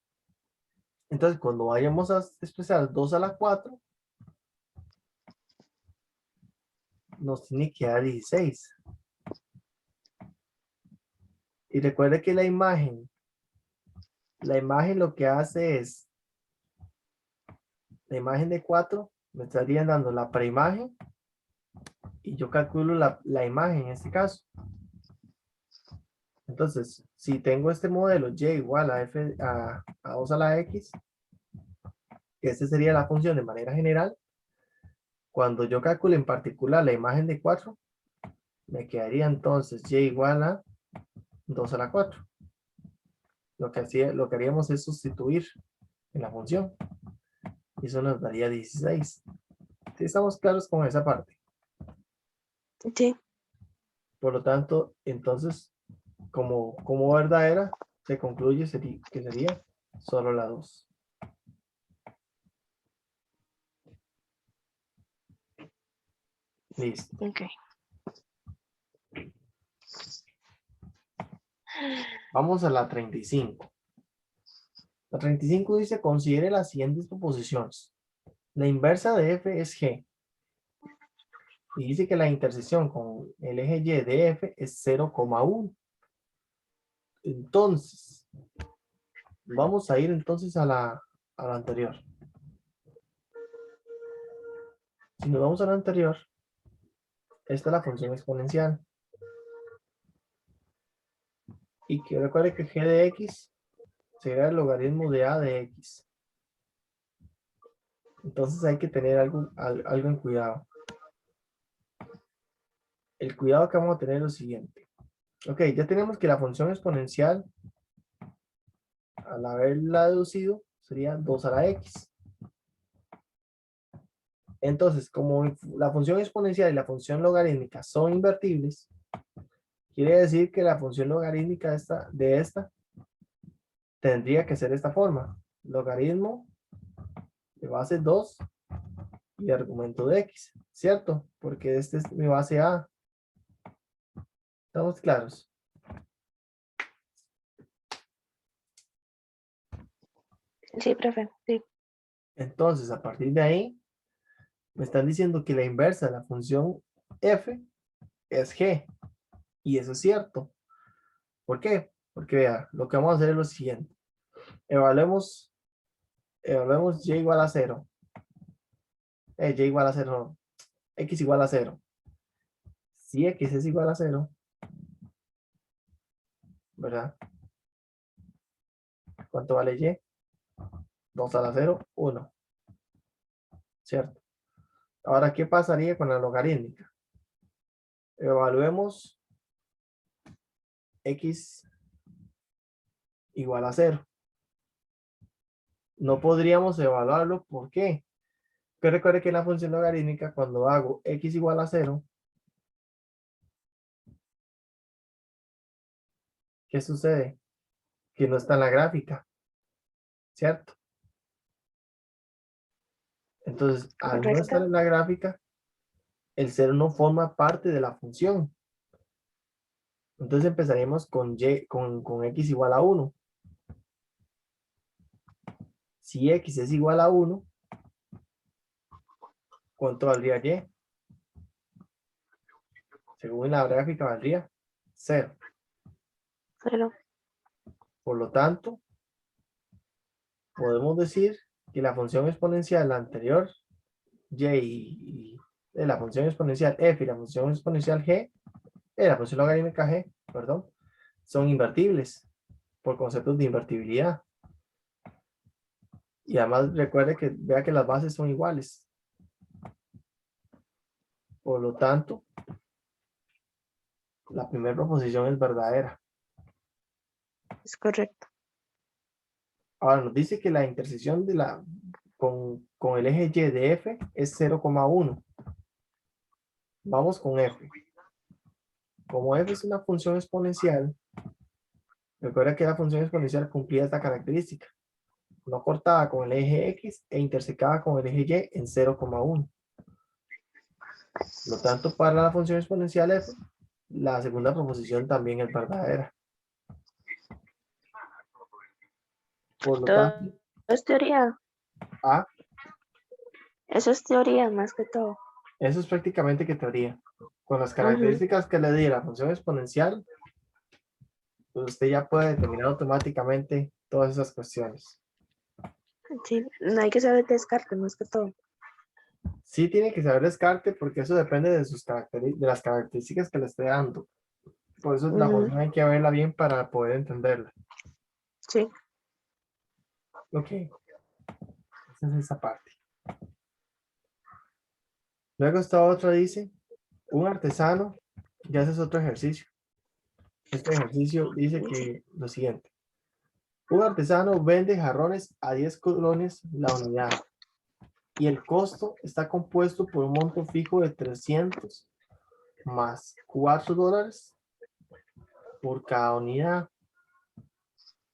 [SPEAKER 1] Entonces, cuando vayamos a expresar 2 a la 4, nos tiene que dar 16. Y recuerde que la imagen lo que hace es, la imagen de 4 me estarían dando la preimagen y yo calculo la imagen en este caso. Entonces, si tengo este modelo y igual a, f, a 2 a la x, que esta sería la función de manera general, cuando yo calcule en particular la imagen de 4, me quedaría entonces y igual a 2 a la 4. Lo que haríamos es sustituir en la función. Y eso nos daría 16. ¿Sí estamos claros con esa parte?
[SPEAKER 2] Sí.
[SPEAKER 1] Por lo tanto, entonces, como verdadera, se concluye que sería solo la 2. Listo.
[SPEAKER 2] Ok.
[SPEAKER 1] Vamos a la 35. La 35 dice, considere las siguientes proposiciones. La inversa de f es g. Y dice que la intersección con el eje y de f es 0,1. Entonces, vamos a ir entonces a la anterior. Si nos vamos a la anterior, esta es la función exponencial. Y que recuerde que g de x será el logaritmo de a de x. Entonces hay que tener algo en cuidado. El cuidado que vamos a tener es lo siguiente. Ok, ya tenemos que la función exponencial, al haberla deducido, sería 2 a la x. Entonces, como la función exponencial y la función logarítmica son invertibles, quiere decir que la función logarítmica de esta tendría que ser de esta forma. Logaritmo de base 2 y argumento de x, ¿cierto? Porque este es mi base a. ¿Estamos claros?
[SPEAKER 2] Sí, profe. Sí.
[SPEAKER 1] Entonces, a partir de ahí, me están diciendo que la inversa de la función f es g. Y eso es cierto. ¿Por qué? Porque vea, lo que vamos a hacer es lo siguiente. Evaluemos y igual a 0. Y igual a 0, no. X igual a 0. Si x es igual a 0, ¿verdad? ¿Cuánto vale y? 2 a la 0, 1. ¿Cierto? Ahora, ¿qué pasaría con la logarítmica? Evaluemos x igual a 0. No podríamos evaluarlo, ¿por qué? Pero recuerde que en la función logarítmica, cuando hago x igual a 0, ¿qué sucede? Que no está en la gráfica, ¿cierto? Entonces, al no estar
[SPEAKER 2] Correcto.
[SPEAKER 1] en la gráfica, el 0 no forma parte de la función. Entonces empezaríamos con x igual a 1. Si x es igual a 1, ¿cuánto valdría y? Según la gráfica valdría 0.
[SPEAKER 2] Pero,
[SPEAKER 1] Por lo tanto, podemos decir que la función exponencial anterior, y la función exponencial f y la función exponencial g, la función logarítmica g, perdón, son invertibles por conceptos de invertibilidad. Y además recuerde que vea que las bases son iguales. Por lo tanto, la primera proposición es verdadera.
[SPEAKER 2] es correcto.
[SPEAKER 1] Ahora nos dice que la intersección con el eje y de f es 0,1. Vamos con f. Como f es una función exponencial, recuerda que la función exponencial cumplía esta característica. No cortaba con el eje x e intersecaba con el eje y en 0,1. Por lo tanto, para la función exponencial f, la segunda proposición también es verdadera. Por lo
[SPEAKER 2] Todo
[SPEAKER 1] tanto,
[SPEAKER 2] es teoría.
[SPEAKER 1] a,
[SPEAKER 2] Eso es teoría más que todo.
[SPEAKER 1] eso es prácticamente que teoría. Con las
[SPEAKER 2] Ujú.
[SPEAKER 1] características que le di a la función exponencial, pues usted ya puede determinar automáticamente todas esas cuestiones.
[SPEAKER 2] Sí, no hay que saber descarte más que todo.
[SPEAKER 1] Sí tiene que saber descarte porque eso depende de de las características que le esté dando. Por eso la
[SPEAKER 2] Ujú,
[SPEAKER 1] función hay que verla bien para poder entenderla.
[SPEAKER 2] sí.
[SPEAKER 1] Ok, esa es esa parte. Luego esta otra dice, un artesano, ya ese es otro ejercicio. Este ejercicio dice que lo siguiente. Un artesano vende jarrones a 10 colones la unidad y el costo está compuesto por un monto fijo de 300 más $4 por cada unidad.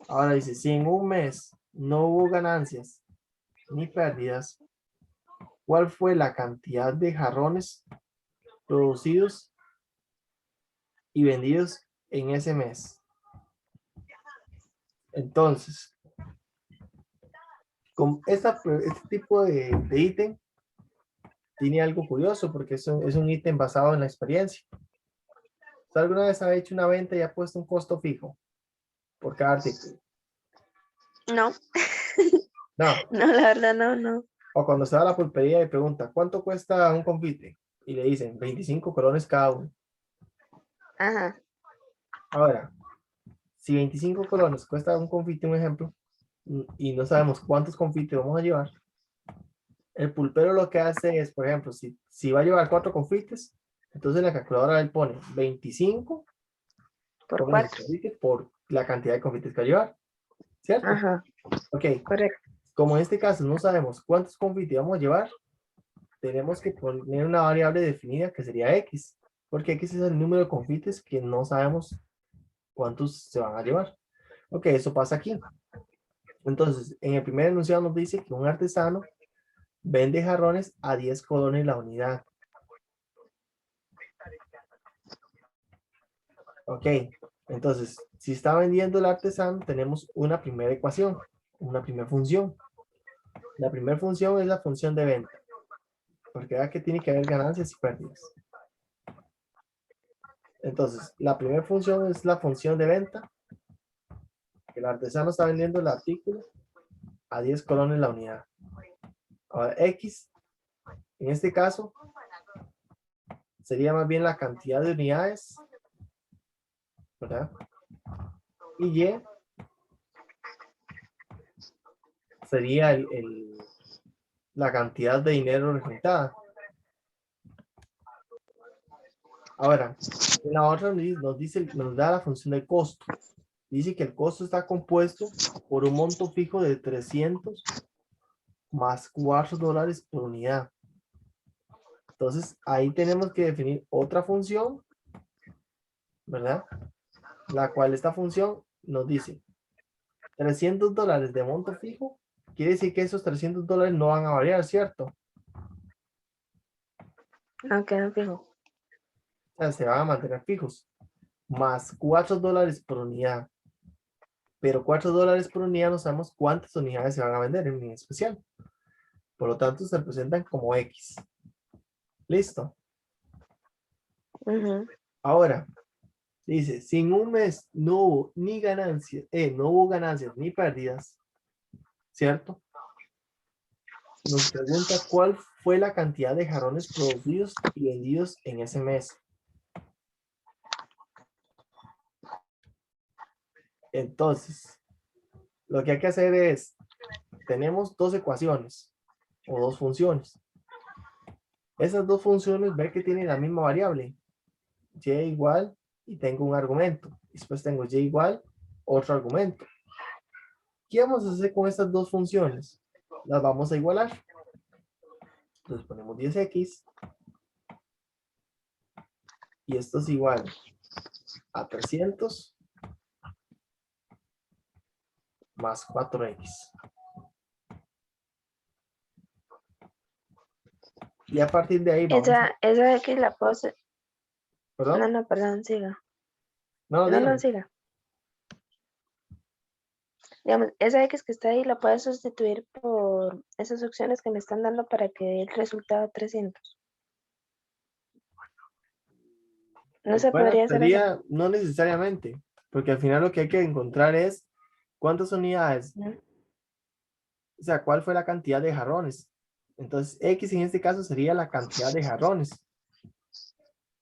[SPEAKER 1] Ahora dice, si en un mes no hubo ganancias ni pérdidas, ¿cuál fue la cantidad de jarrones producidos y vendidos en ese mes? Entonces, con este tipo de ítem tiene algo curioso porque es un ítem basado en la experiencia. ¿Usted alguna vez ha hecho una venta y ha puesto un costo fijo por cada artículo?
[SPEAKER 2] No,
[SPEAKER 1] No.
[SPEAKER 2] no, la verdad, no, no.
[SPEAKER 1] O cuando se va a la pulpería y pregunta, ¿cuánto cuesta un confite? Y le dicen, 25 colones cada uno.
[SPEAKER 2] Ajá,
[SPEAKER 1] Ahora, si 25 colones cuesta un confite, un ejemplo, y no sabemos cuántos confites vamos a llevar, el pulpero lo que hace es, por ejemplo, si va a llevar 4 confites, entonces en la calculadora él pone 25
[SPEAKER 2] por
[SPEAKER 1] colones de
[SPEAKER 2] 4.
[SPEAKER 1] confite por la cantidad de confites que va a llevar, ¿cierto?
[SPEAKER 2] Ajá,
[SPEAKER 1] Ok,
[SPEAKER 2] correcto.
[SPEAKER 1] como en este caso no sabemos cuántos confites vamos a llevar, tenemos que poner una variable definida que sería X, porque X es el número de confites que no sabemos cuántos se van a llevar. Ok, eso pasa aquí. Entonces, en el primer enunciado nos dice que un artesano vende jarrones a 10 colones la unidad. Ok, entonces, si está vendiendo el artesano, tenemos una primera ecuación, una primera función. La primera función es la función de venta, porque vea que tiene que haber ganancias y pérdidas. Entonces, la primera función es la función de venta, que el artesano está vendiendo el artículo a 10 colones la unidad. Ahora, X, en este caso, sería más bien la cantidad de unidades, ¿verdad? Y Y sería la cantidad de dinero resultada. Ahora, en la otra nos da la función de costo. Dice que el costo está compuesto por un monto fijo de 300 más $4 por unidad. Entonces, ahí tenemos que definir otra función, ¿verdad? La cual esta función nos dice $300 de monto fijo. Quiere decir que esos $300 no van a variar, ¿cierto?
[SPEAKER 2] No, quedó fijo.
[SPEAKER 1] O sea, se van a mantener fijos. Más $4 por unidad. Pero $4 por unidad no sabemos cuántas unidades se van a vender en especial. Por lo tanto, se representan como X. Listo.
[SPEAKER 2] Ujú.
[SPEAKER 1] Ahora, dice, si en un mes no hubo ni ganancias, no hubo ganancias ni pérdidas, ¿cierto? Nos pregunta cuál fue la cantidad de jarrones producidos y vendidos en ese mes. Entonces, lo que hay que hacer es, tenemos dos ecuaciones o dos funciones. Esas dos funciones, ver que tienen la misma variable, y igual, y tengo un argumento. Después tengo y igual, otro argumento. ¿Qué vamos a hacer con estas dos funciones? Las vamos a igualar. Entonces ponemos 10x y esto es igual a 300 más 4x. Y a partir de ahí vamos a...
[SPEAKER 2] Esa X la puedo hacer. No,
[SPEAKER 1] ¿Perdón?
[SPEAKER 2] no, perdón, siga.
[SPEAKER 1] No,
[SPEAKER 2] No, no,
[SPEAKER 1] dígame.
[SPEAKER 2] siga. Digamos, esa X que está ahí la puedo sustituir por esas opciones que me están dando para que dé el resultado 300. No se
[SPEAKER 1] Bueno,
[SPEAKER 2] podría hacer así.
[SPEAKER 1] sería no necesariamente, porque al final lo que hay que encontrar es cuántas unidades,
[SPEAKER 2] ¿No?
[SPEAKER 1] o sea, cuál fue la cantidad de jarrones. Entonces, X en este caso sería la cantidad de jarrones.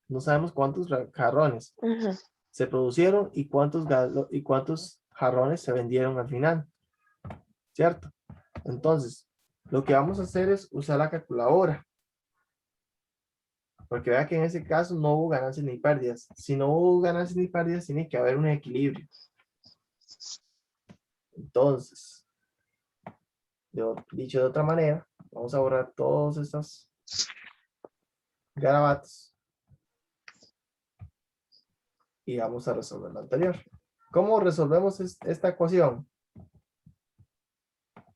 [SPEAKER 1] No sabemos cuántos jarrones
[SPEAKER 2] Ujú.
[SPEAKER 1] se produjeron y cuántos jarrones se vendieron al final, ¿cierto? Entonces, lo que vamos a hacer es usar la calculadora, porque vea que en ese caso no hubo ganancias ni pérdidas. Si no hubo ganancias ni pérdidas, tiene que haber un equilibrio. Entonces, dicho de otra manera, vamos a borrar todos estos garabatos y vamos a resolver lo anterior. ¿Cómo resolvemos esta ecuación?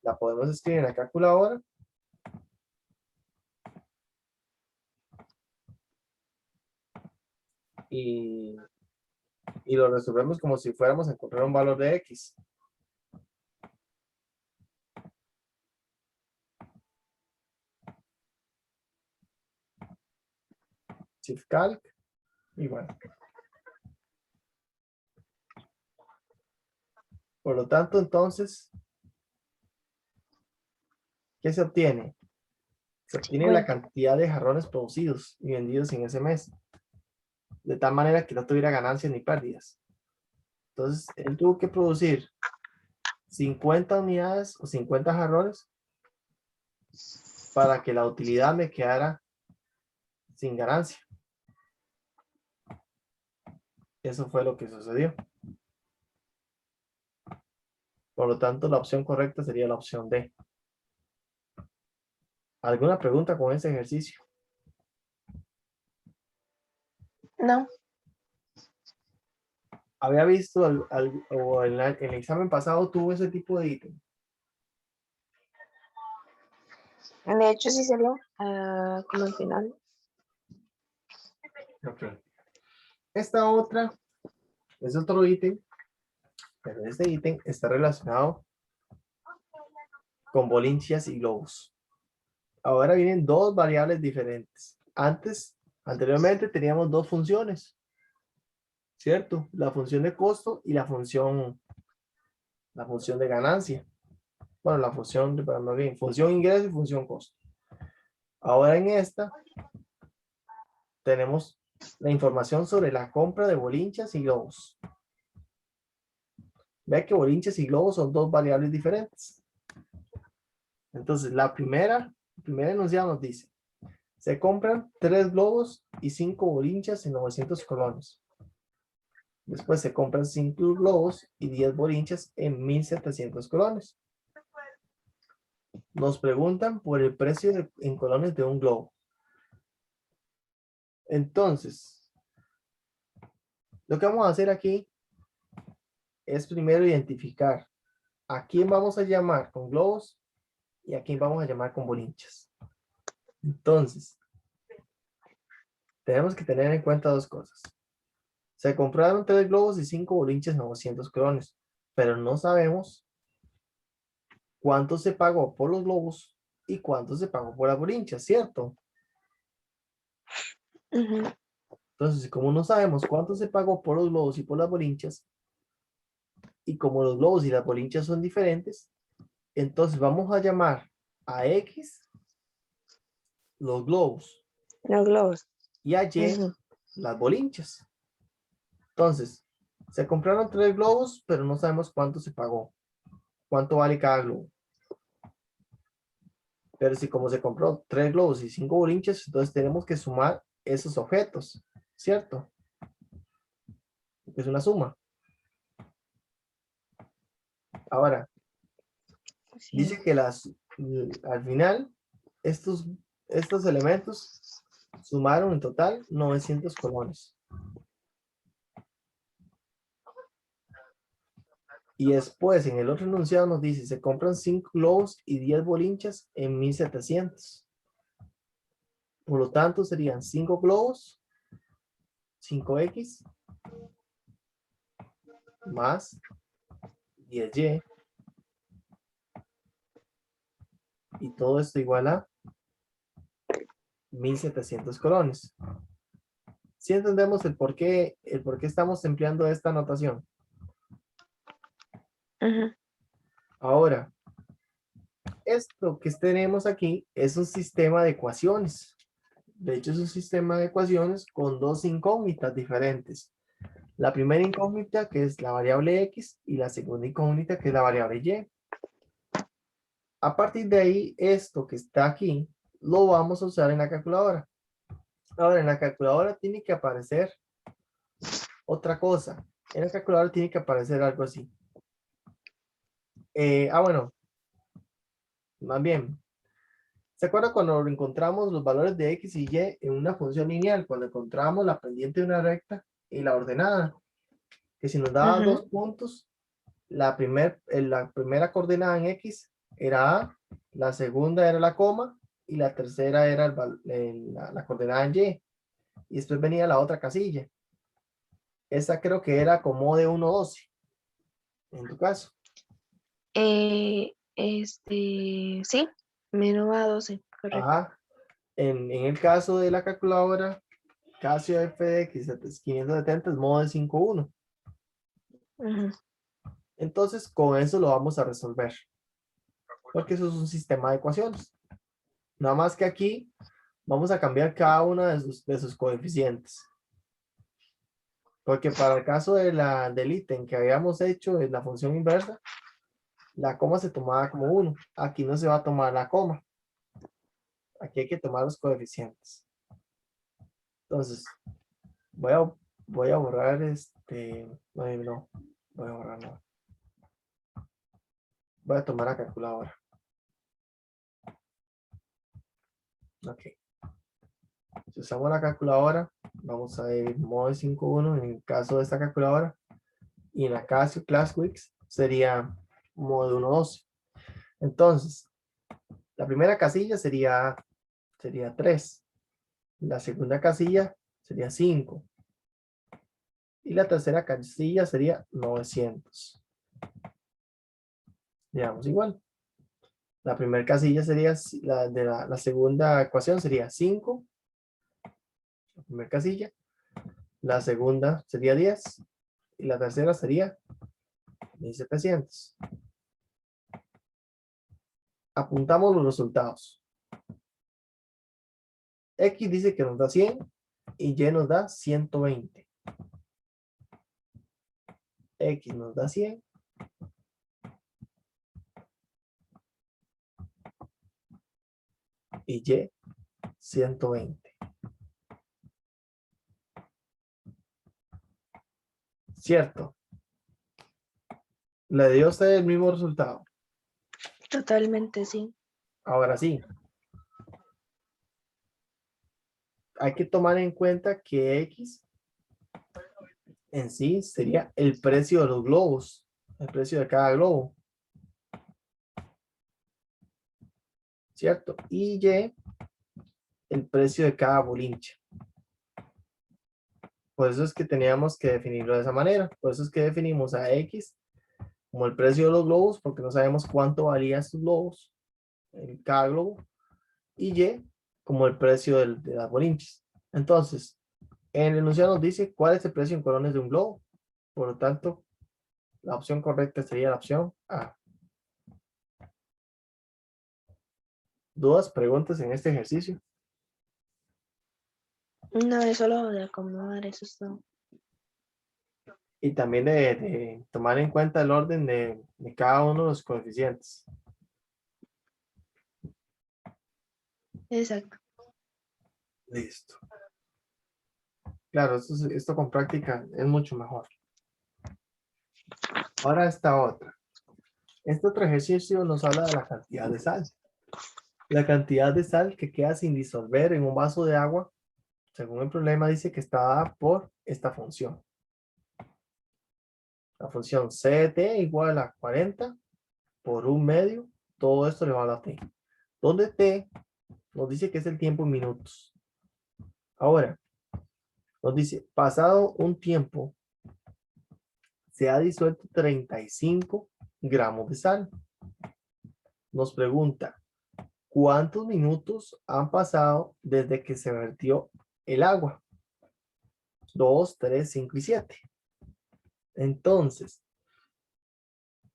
[SPEAKER 1] La podemos escribir en la calculadora. Y lo resolvemos como si fuéramos a encontrar un valor de X. Shift Calc y bueno. Por lo tanto, entonces, ¿qué se obtiene? Se obtiene la
[SPEAKER 2] 50.
[SPEAKER 1] cantidad de jarrones producidos y vendidos en ese mes. De tal manera que no tuviera ganancias ni pérdidas. Entonces, él tuvo que producir 50 unidades o 50 jarrones para que la utilidad me quedara sin ganancia. Eso fue lo que sucedió. Por lo tanto, la opción correcta sería la opción D. ¿Alguna pregunta con ese ejercicio?
[SPEAKER 2] No,
[SPEAKER 1] Había visto o en el examen pasado tuvo ese tipo de ítem.
[SPEAKER 2] de hecho sí salió como al final.
[SPEAKER 1] Ok. Esta otra es otro ítem, pero este ítem está relacionado con bolinchas y globos. Ahora vienen dos variables diferentes. Anteriormente teníamos dos funciones, ¿cierto? La función de costo y la función de ganancia. Bueno, la función, más bien, función ingreso y función costo. Ahora en esta tenemos la información sobre la compra de bolinchas y globos. Ve que bolinchas y globos son dos variables diferentes. Entonces, el primer enunciado nos dice, se compran 3 globos y 5 bolinchas en 900 colones. Después se compran 5 globos y 10 bolinchas en 1700 colones. Nos preguntan por el precio en colones de un globo. Entonces, lo que vamos a hacer aquí es primero identificar a quién vamos a llamar con globos y a quién vamos a llamar con bolinchas. Entonces, tenemos que tener en cuenta dos cosas. Se compraron 3 globos y 5 bolinchas en 900 colones, pero no sabemos cuánto se pagó por los globos y cuánto se pagó por las bolinchas, ¿cierto?
[SPEAKER 2] Ujú.
[SPEAKER 1] Entonces, como no sabemos cuánto se pagó por los globos y por las bolinchas, y como los globos y las bolinchas son diferentes, entonces vamos a llamar a X los globos
[SPEAKER 2] Los globos.
[SPEAKER 1] y a Y
[SPEAKER 2] Ujú.
[SPEAKER 1] las bolinchas. Entonces, se compraron 3 globos, pero no sabemos cuánto se pagó. ¿Cuánto vale cada globo? Pero si como se compró 3 globos y 5 bolinchas, entonces tenemos que sumar esos objetos, ¿cierto? Es una suma. Ahora,
[SPEAKER 2] Sí.
[SPEAKER 1] dice que al final, estos elementos sumaron en total 900 colones. Y después, en el otro enunciado nos dice, se compran 5 globos y 10 bolinchas en 1700. Por lo tanto, serían 5 globos, 5X, más 10Y. Y todo esto igual a 1700 colones. Si entendemos el por qué estamos empleando esta notación.
[SPEAKER 2] Ujú.
[SPEAKER 1] Ahora, Esto que tenemos aquí es un sistema de ecuaciones. De hecho, es un sistema de ecuaciones con dos incógnitas diferentes. La primera incógnita, que es la variable x, y la segunda incógnita, que es la variable y. A partir de ahí, esto que está aquí, lo vamos a usar en la calculadora. Ahora, en la calculadora tiene que aparecer otra cosa. En la calculadora tiene que aparecer algo así. Bueno, más bien. ¿Se acuerda cuando encontramos los valores de x y y en una función lineal? Cuando encontramos la pendiente de una recta y la ordenada. Que si nos daba dos puntos, la primera coordenada en x era a, la segunda era la coma y la tercera era la coordenada en y. Y después venía la otra casilla. Esa creo que era como de 1,12 en tu caso.
[SPEAKER 2] Sí, menos a 12, correcto.
[SPEAKER 1] Ajá. En el caso de la calculadora, Casio FX 570 es modo de 5,1.
[SPEAKER 2] Ujú.
[SPEAKER 1] Entonces, con eso lo vamos a resolver. Porque eso es un sistema de ecuaciones. Nada más que aquí vamos a cambiar cada una de sus coeficientes. Porque para el caso del ítem que habíamos hecho en la función inversa, la coma se tomaba como 1. Aquí no se va a tomar la coma. Aquí hay que tomar los coeficientes. Entonces, voy a borrar no, voy a borrar no. Voy a tomar la calculadora. Ok. Si usamos la calculadora, vamos a ir modo de 5,1 en el caso de esta calculadora. Y en la Casio Classix sería modo de 1,12. Entonces, la primera casilla sería 3. La segunda casilla sería 5. Y la tercera casilla sería 900. Digamos igual. La primera casilla sería, la segunda ecuación sería 5. La primera casilla. La segunda sería 10. Y la tercera sería 1700. Apuntamos los resultados. X dice que nos da 100 y Y nos da 120. X nos da 100 y Y 120. ¿Cierto? ¿Le dio a usted el mismo resultado?
[SPEAKER 2] Totalmente sí.
[SPEAKER 1] Ahora sí. Hay que tomar en cuenta que X en sí sería el precio de los globos. El precio de cada globo. ¿Cierto? Y Y el precio de cada bolincha. Por eso es que teníamos que definirlo de esa manera. Por eso es que definimos a X como el precio de los globos, porque no sabemos cuánto valían estos globos en cada globo. Y Y como el precio de las bolinchas. Entonces, en el enunciado nos dice cuál es el precio en colones de un globo. Por lo tanto, la opción correcta sería la opción A. ¿Dudas, preguntas en este ejercicio?
[SPEAKER 2] No, es solo de acomodar eso es todo.
[SPEAKER 1] Y también de tomar en cuenta el orden de cada uno de los coeficientes.
[SPEAKER 2] Exacto.
[SPEAKER 1] Listo. Claro, esto con práctica es mucho mejor. Ahora esta otra. Este otro ejercicio nos habla de la cantidad de sal. La cantidad de sal que queda sin disolver en un vaso de agua, según el problema, dice que está dada por esta función. La función C de t igual a 40 por 1/2. Todo esto elevado a t. Donde t nos dice que es el tiempo en minutos. Ahora, nos dice, pasado un tiempo, se ha disuelto 35 gramos de sal. Nos pregunta, ¿cuántos minutos han pasado desde que se vertió el agua? 2, 3, 5 y 7. Entonces,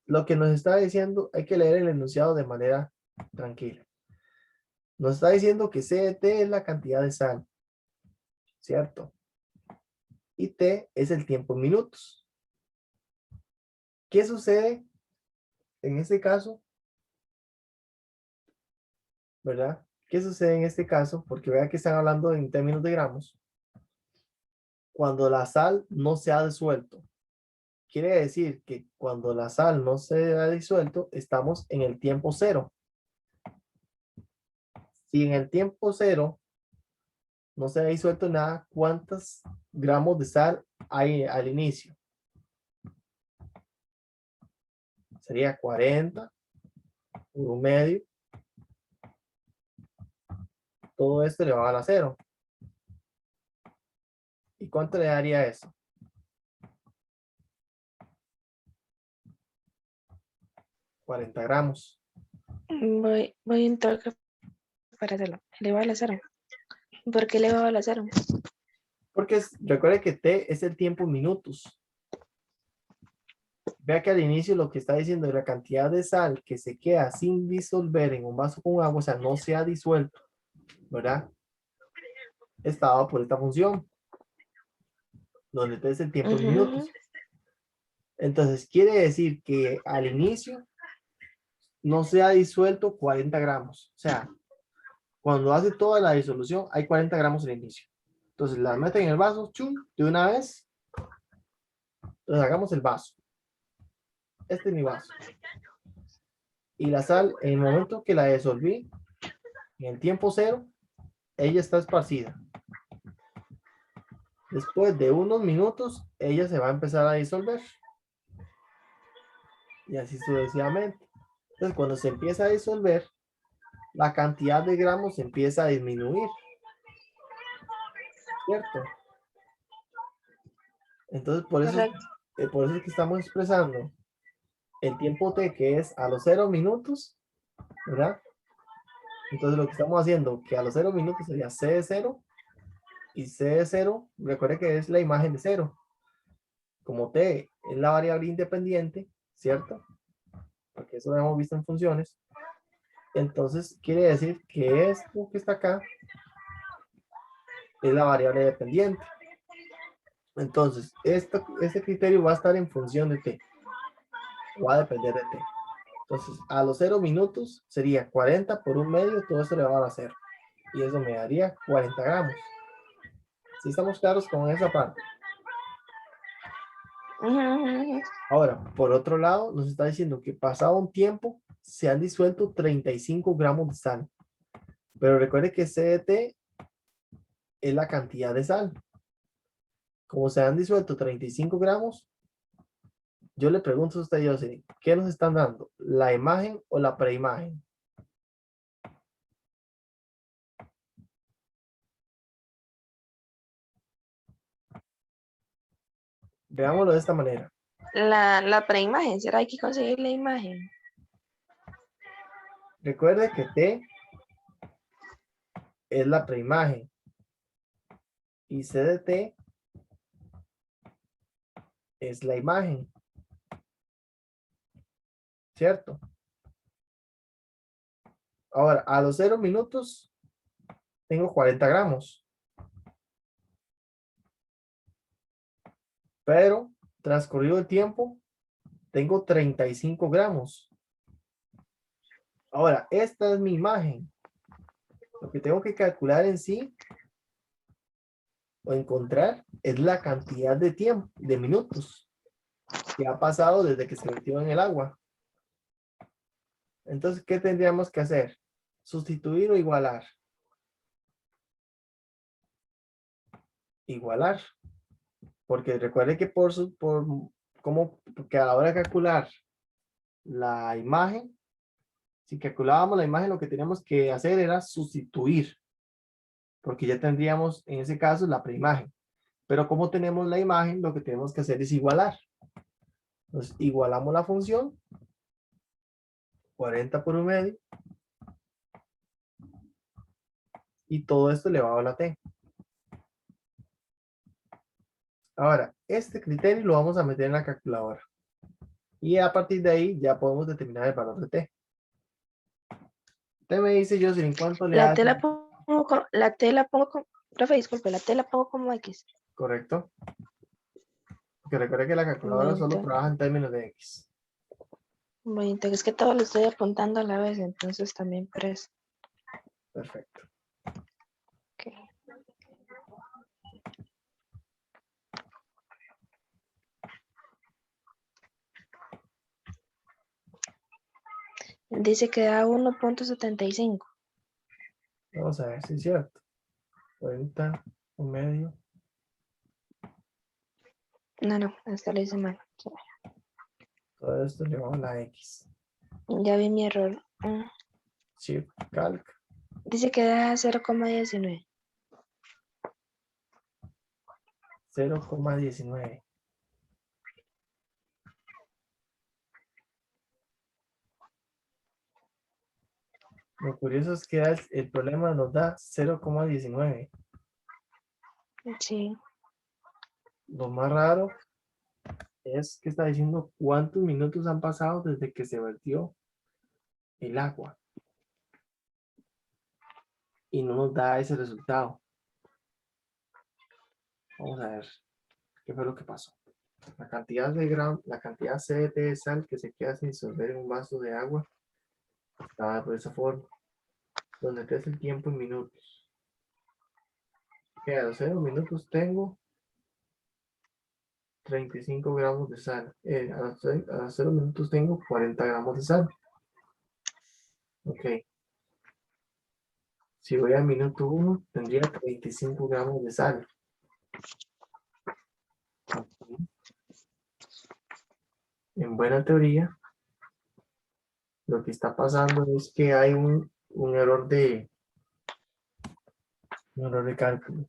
[SPEAKER 1] lo que nos está diciendo, hay que leer el enunciado de manera Tranquilo. Nos está diciendo que C de T es la cantidad de sal, ¿cierto? Y T es el tiempo en minutos. ¿Qué sucede en este caso? ¿Verdad? ¿Qué sucede en este caso? Porque vea que están hablando en términos de gramos. Cuando la sal no se ha disuelto. Quiere decir que cuando la sal no se ha disuelto, estamos en el tiempo cero. Si en el tiempo cero no se ha disuelto nada, ¿cuántos gramos de sal hay al inicio? Sería 40 por un medio. Todo esto elevado a la cero. ¿Y cuánto le daría eso? 40 gramos.
[SPEAKER 2] Voy a entrar para hacerlo. Elevado a la cero. ¿Por qué elevado a la cero?
[SPEAKER 1] Porque recuerde que T es el tiempo en minutos. Vea que al inicio lo que está diciendo es la cantidad de sal que se queda sin disolver en un vaso con agua, o sea, no se ha disuelto, ¿verdad? Está dado por esta función, donde T es el tiempo en minutos. Entonces, quiere decir que al inicio no se ha disuelto 40 gramos. O sea, cuando hace toda la disolución, hay 40 gramos al inicio. Entonces, las meten en el vaso, chum, de una vez. Entonces, hagamos el vaso. Este es mi vaso. Y la sal, en el momento que la disolví, en el tiempo cero, ella está esparcida. Después de unos minutos, ella se va a empezar a disolver. Y así sucesivamente. Entonces, cuando se empieza a disolver, la cantidad de gramos empieza a disminuir. ¿Cierto? Entonces, por eso es que estamos expresando el tiempo T, que es a los 0 minutos, ¿verdad? Entonces, lo que estamos haciendo, que a los 0 minutos sería C de 0, y C de 0, recuerde que es la imagen de 0. Como T es la variable independiente, ¿cierto? Porque eso lo hemos visto en funciones. Entonces, quiere decir que esto que está acá es la variable dependiente. Entonces, este criterio va a estar en función de T. Va a depender de T. Entonces, a los 0 minutos sería 40 por un medio, todo eso le va a dar 0. Y eso me daría 40 gramos. ¿Sí estamos claros con esa parte? Ahora, por otro lado, nos está diciendo que pasado un tiempo se han disuelto 35 gramos de sal. Pero recuerde que CDT es la cantidad de sal. Como se han disuelto 35 gramos, yo le pregunto a usted, Jocelyn, ¿qué nos están dando? ¿La imagen o la preimagen? Veámoslo de esta manera.
[SPEAKER 2] La preimagen, ¿será que hay que conseguir la imagen?
[SPEAKER 1] Recuerde que T es la preimagen y C de T es la imagen. ¿Cierto? Ahora, a los 0 minutos tengo 40 gramos. Pero, transcurrido el tiempo, tengo 35 gramos. Ahora, esta es mi imagen. Lo que tengo que calcular en sí o encontrar es la cantidad de tiempo, de minutos que ha pasado desde que se metió en el agua. Entonces, ¿qué tendríamos que hacer? Sustituir o igualar. Igualar. Porque recuerde que que a la hora de calcular la imagen, si calculábamos la imagen, lo que teníamos que hacer era sustituir. Porque ya tendríamos en ese caso la preimagen. Pero como tenemos la imagen, lo que tenemos que hacer es igualar. Entonces, igualamos la función. 40 por un medio. Y todo esto elevado a la t. Ahora, este criterio lo vamos a meter en la calculadora. Y a partir de ahí ya podemos determinar el valor de t. Usted me dice, Jocelyn, ¿cuánto le
[SPEAKER 2] La
[SPEAKER 1] hace?
[SPEAKER 2] T la pongo con, profe, disculpe, la T la pongo como X.
[SPEAKER 1] Correcto. Que recuerde que la calculadora
[SPEAKER 2] Voy
[SPEAKER 1] solo
[SPEAKER 2] a
[SPEAKER 1] trabaja en términos de X.
[SPEAKER 2] es que todo lo estoy apuntando a la vez, entonces también por eso.
[SPEAKER 1] Perfecto.
[SPEAKER 2] Ok. Dice que da 1.75.
[SPEAKER 1] Vamos a ver si es cierto. 40, un medio.
[SPEAKER 2] No, hasta lo hice mal.
[SPEAKER 1] Todo esto le vamos a la X.
[SPEAKER 2] Ya vi mi error.
[SPEAKER 1] Shift, calc.
[SPEAKER 2] Dice que da 0,19.
[SPEAKER 1] 0,19. Lo curioso es que el problema nos da 0,19.
[SPEAKER 2] Sí.
[SPEAKER 1] Lo más raro es que está diciendo cuántos minutos han pasado desde que se vertió el agua. Y no nos da ese resultado. Vamos a ver qué fue lo que pasó. La cantidad CDT de sal que se queda sin disolver en un vaso de agua está de esa forma, donde te es el tiempo en minutos. Que a los 0 minutos tengo 35 gramos de sal. A los 0 minutos tengo 40 gramos de sal. Ok. Si voy al minuto 1, tendría 35 gramos de sal. Ok. En buena teoría, lo que está pasando es que hay un error de cálculo.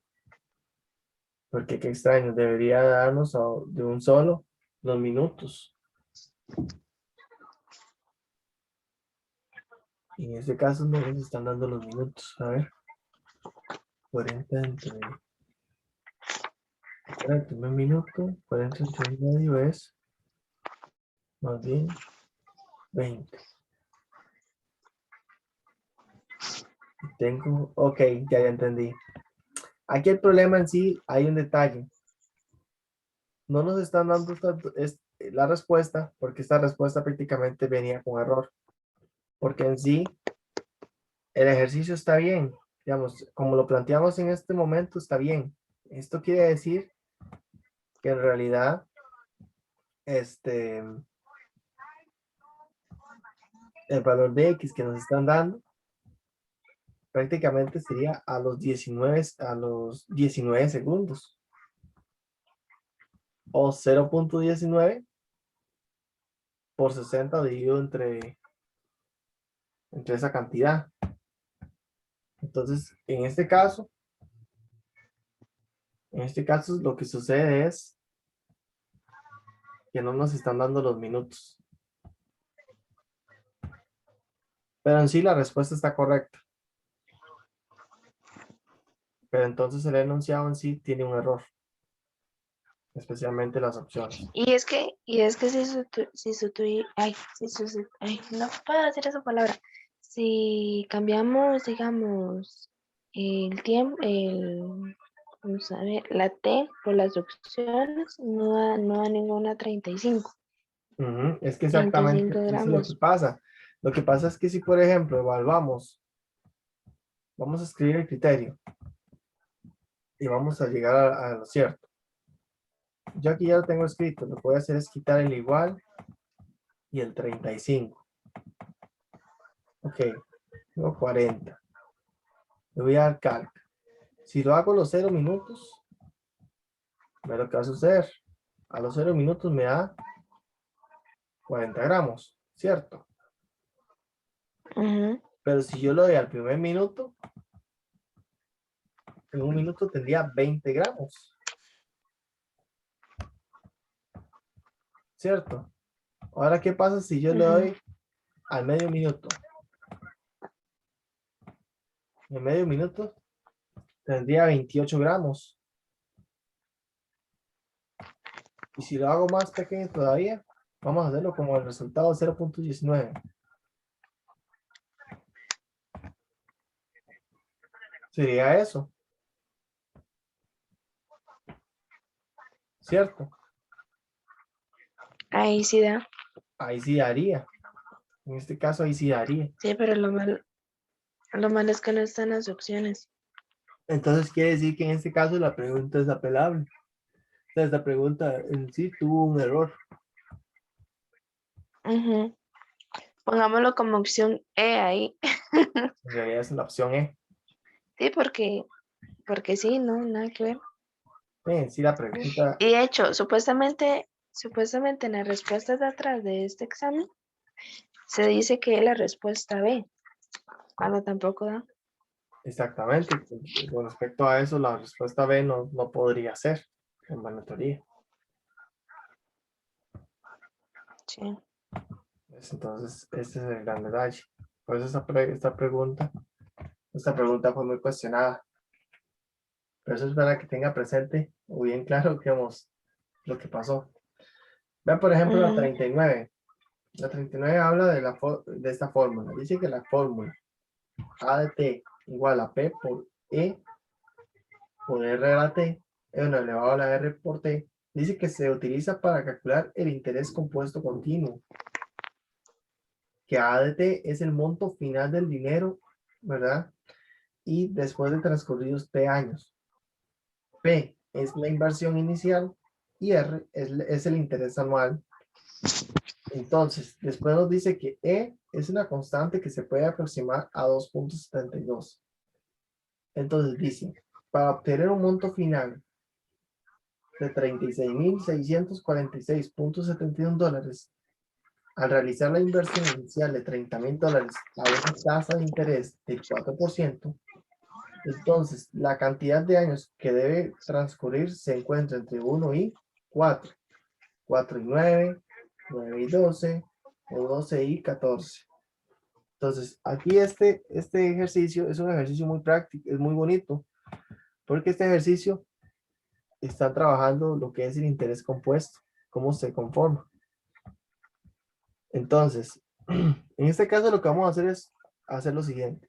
[SPEAKER 1] Porque qué extraño, debería darnos de un solo los minutos. Y en este caso no nos están dando los minutos. A ver. 40 entre el primer minuto, 40 entre el medio es más bien 20. Tengo, ok, ya entendí. Aquí el problema en sí, hay un detalle. No nos están dando la respuesta, porque esta respuesta prácticamente venía con error. Porque en sí, el ejercicio está bien. Digamos, como lo planteamos en este momento, está bien. Esto quiere decir que en realidad, el valor de X que nos están dando prácticamente sería a los 19 segundos. O 0.19 por 60 dividido entre esa cantidad. Entonces, en este caso lo que sucede es que no nos están dando los minutos. Pero en sí la respuesta está correcta. Pero entonces el enunciado en sí tiene un error. Especialmente las opciones.
[SPEAKER 2] no puedo decir esa palabra. Si cambiamos, digamos, el tiempo, vamos a ver, la T por las opciones, no da ninguna 35.
[SPEAKER 1] Es que exactamente
[SPEAKER 2] 35
[SPEAKER 1] eso es lo que
[SPEAKER 2] gramos.
[SPEAKER 1] pasa. Lo que pasa es que si, por ejemplo, evaluamos, vamos a escribir el criterio y vamos a llegar a lo cierto. Yo aquí ya lo tengo escrito. Lo que voy a hacer es quitar el igual y el 35. Ok, tengo 40. Le voy a dar calc. Si lo hago los 0 minutos, ve lo que va a suceder. A los 0 minutos me da 40 gramos, ¿cierto? Pero si yo lo doy al primer minuto, en un minuto tendría 20 gramos. ¿Cierto? Ahora, ¿qué pasa si yo le doy al medio minuto? En medio minuto tendría 28 gramos. Y si lo hago más pequeño todavía, vamos a hacerlo como el resultado 0.19. Sería eso, ¿cierto?
[SPEAKER 2] Ahí sí da.
[SPEAKER 1] Ahí sí daría. En este caso, ahí sí daría.
[SPEAKER 2] Sí, pero lo malo es que no están las opciones.
[SPEAKER 1] Entonces quiere decir que en este caso la pregunta es apelable. O sea, esta pregunta en sí tuvo un error.
[SPEAKER 2] Ujú. Pongámoslo como opción E ahí.
[SPEAKER 1] En realidad es la opción E.
[SPEAKER 2] Sí, porque sí, no, nada que ver.
[SPEAKER 1] Sí, la pregunta,
[SPEAKER 2] Y de hecho, supuestamente en las respuestas de atrás de este examen se dice que es la respuesta B, cuando tampoco da.
[SPEAKER 1] exactamente, con respecto a eso, la respuesta B no podría ser en buena teoría.
[SPEAKER 2] Sí.
[SPEAKER 1] Entonces, este es el gran detalle. Por eso esta pregunta fue muy cuestionada. Pero eso es para que tenga presente o bien claro que lo que pasó. Vean, por ejemplo, la
[SPEAKER 2] Ujú.
[SPEAKER 1] 39. La 39 habla de esta fórmula. Dice que la fórmula A de T igual a P por E por R a la T, bueno, elevado a la R por T, dice que se utiliza para calcular el interés compuesto continuo. Que A de T es el monto final del dinero, ¿verdad? Y después de transcurridos T años. P es la inversión inicial y R es el interés anual. Entonces, después nos dice que E es una constante que se puede aproximar a 2.72. Entonces dice, para obtener un monto final de 36.646.71 dólares, al realizar la inversión inicial de 30.000 dólares a una tasa de interés del 4%, entonces la cantidad de años que debe transcurrir se encuentra entre 1 y 4, 4 y 9, 9 y 12, o 12 y 14. Entonces, aquí este ejercicio es un ejercicio muy práctico, es muy bonito, porque este ejercicio está trabajando lo que es el interés compuesto, cómo se conforma. Entonces, en este caso lo que vamos a hacer es hacer lo siguiente.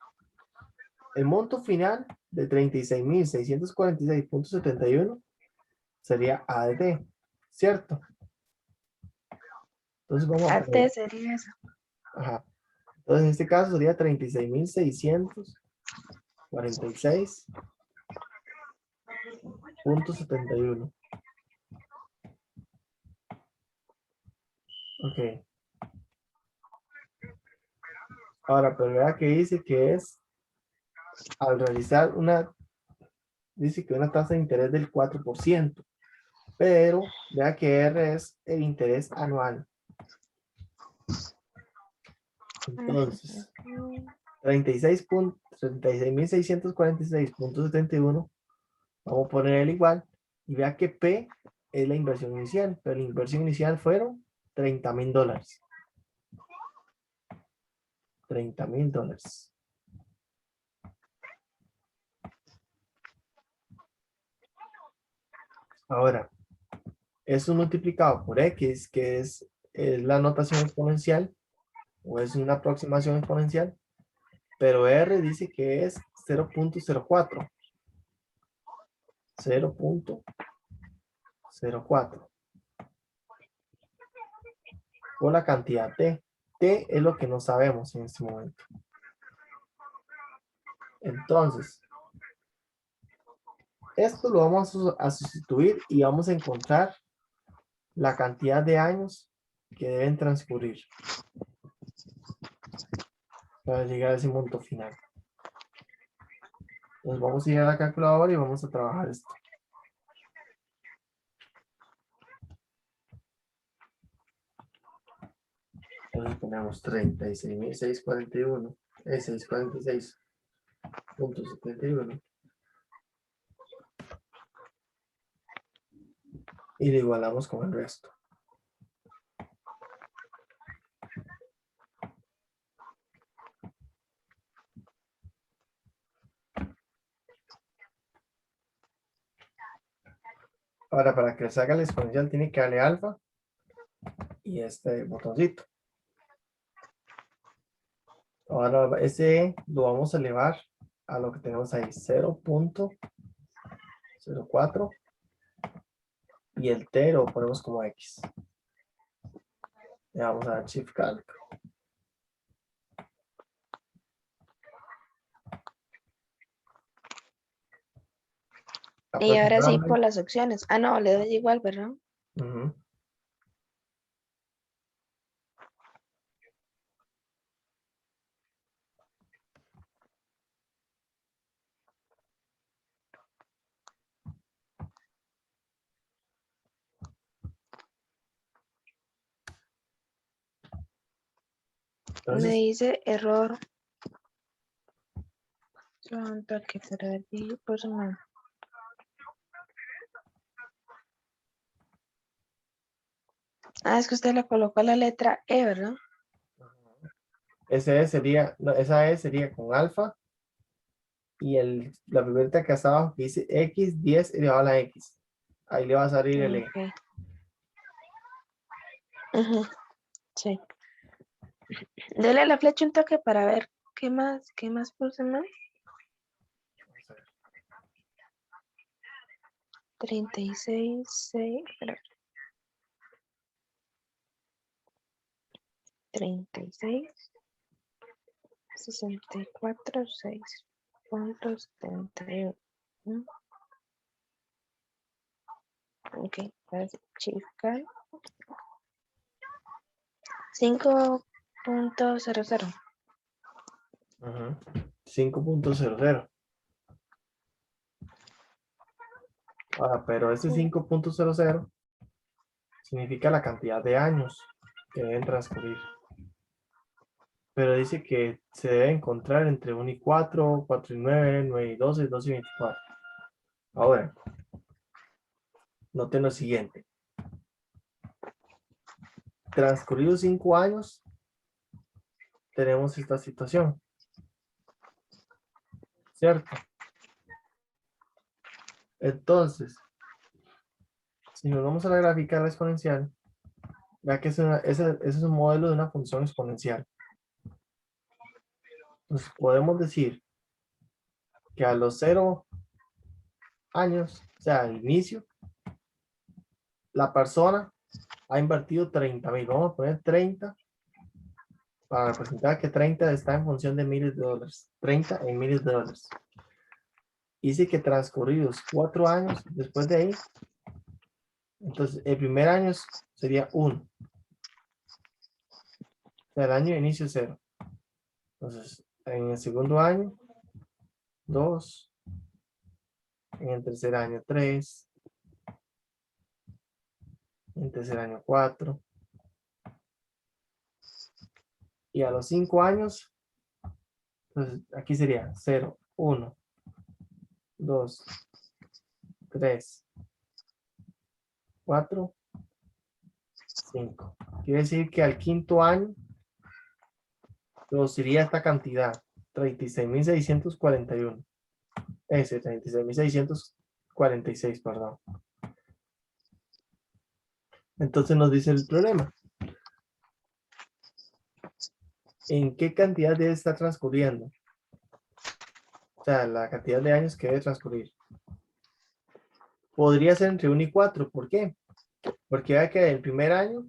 [SPEAKER 1] El monto final de 36.646.71 sería ADT, ¿cierto? Entonces vamos a
[SPEAKER 2] Arte
[SPEAKER 1] poner,
[SPEAKER 2] sería eso.
[SPEAKER 1] ajá. Entonces en este caso sería 36.646.71. Ok. Ahora, pero vea que dice que es al realizar dice que una tasa de interés del 4%, pero vea que R es el interés anual. Entonces, 36.646.71, vamos a poner el igual, y vea que P es la inversión inicial, pero la inversión inicial fueron 30.000 dólares. 30.000 dólares. Ahora, eso multiplicado por X, que es la notación exponencial, o es una aproximación exponencial, pero R dice que es 0.04. 0.04 por la cantidad T. T es lo que no sabemos en este momento. Entonces, esto lo vamos a sustituir y vamos a encontrar la cantidad de años que deben transcurrir para llegar a ese monto final. Entonces vamos a ir a la calculadora y vamos a trabajar esto. Entonces ponemos 36.641, 646.71 y lo igualamos con el resto. Ahora, para que salga el exponencial, tiene que darle alfa y este botoncito. Ahora, ese lo vamos a elevar a lo que tenemos ahí, 0.04 y el t lo ponemos como x. Le vamos a dar Shift Calc.
[SPEAKER 2] Y ahora sí por
[SPEAKER 1] Aproximadamente.
[SPEAKER 2] las opciones. Ah, no, le doy igual, ¿verdad?
[SPEAKER 1] Ujú.
[SPEAKER 2] Me
[SPEAKER 1] Entonces,
[SPEAKER 2] dice error. Santa que perdí, pues no. Ah, es que usted le colocó la letra E, ¿verdad?
[SPEAKER 1] ese sería, no, esa E sería con alfa y la primera que está abajo que dice x10 elevado a la x. Ahí le va a salir el E.
[SPEAKER 2] Ok. Ujú, sí. Dele a la flecha un toque para ver qué más puse más. 36, 6, 36, 64, 6.71. Ok, pues chica. 5.00.
[SPEAKER 1] Ujú. 5.00. Ahora, pero ese
[SPEAKER 2] Sí.
[SPEAKER 1] 5.00 significa la cantidad de años que deben transcurrir. Pero dice que se debe encontrar entre 1 y 4, 4 y 9, 9 y 12, 12 y 24. Ahora, noten lo siguiente. Transcurridos 5 años, tenemos esta situación, ¿cierto? Entonces, si nos vamos a la gráfica de la exponencial, vea que ese es un modelo de una función exponencial. Entonces, podemos decir que a los 0 años, o sea, al inicio, la persona ha invertido 30,000. Vamos a poner 30 para representar que 30 está en función de miles de dólares. 30 en miles de dólares. Dice que transcurridos 4 años después de ahí, entonces el primer año sería 1. O sea, el año de inicio 0. Entonces, en el segundo año, 2. En el tercer año, 3. En el tercer año, 4. Y a los 5 años, entonces aquí sería 0, 1, 2, 3, 4, 5. Quiere decir que al quinto año produciría esta cantidad, 36,641. 36,646, perdón. Entonces nos dice el problema. ¿En qué cantidad debe estar transcurriendo? O sea, la cantidad de años que debe transcurrir. Podría ser entre 1 y 4. ¿Por qué? Porque vea que el primer año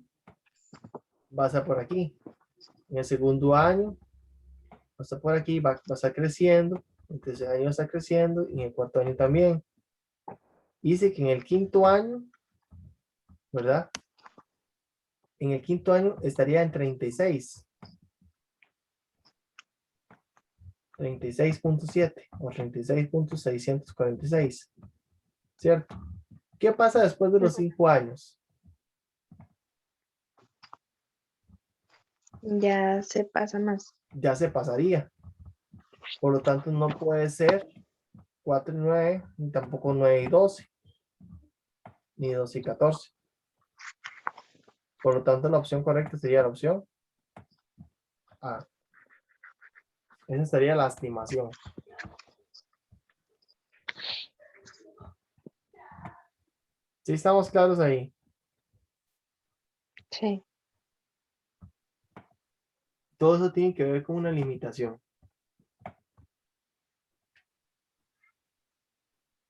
[SPEAKER 1] va a estar por aquí. En el segundo año va a estar por aquí, va a estar creciendo. En el tercer año está creciendo y en el cuarto año también. Dice que en el quinto año, ¿verdad? En el quinto año estaría en 36. 36.7 o 36.646, ¿cierto? ¿Qué pasa después de los 5 años?
[SPEAKER 2] Ya se pasa más.
[SPEAKER 1] Ya se pasaría. Por lo tanto, no puede ser 4 y 9, ni tampoco 9 y 12, ni 12 y 14. Por lo tanto, la opción correcta sería la opción A. Esa sería la estimación. ¿Sí estamos claros ahí?
[SPEAKER 2] Sí.
[SPEAKER 1] Todo eso tiene que ver con una limitación.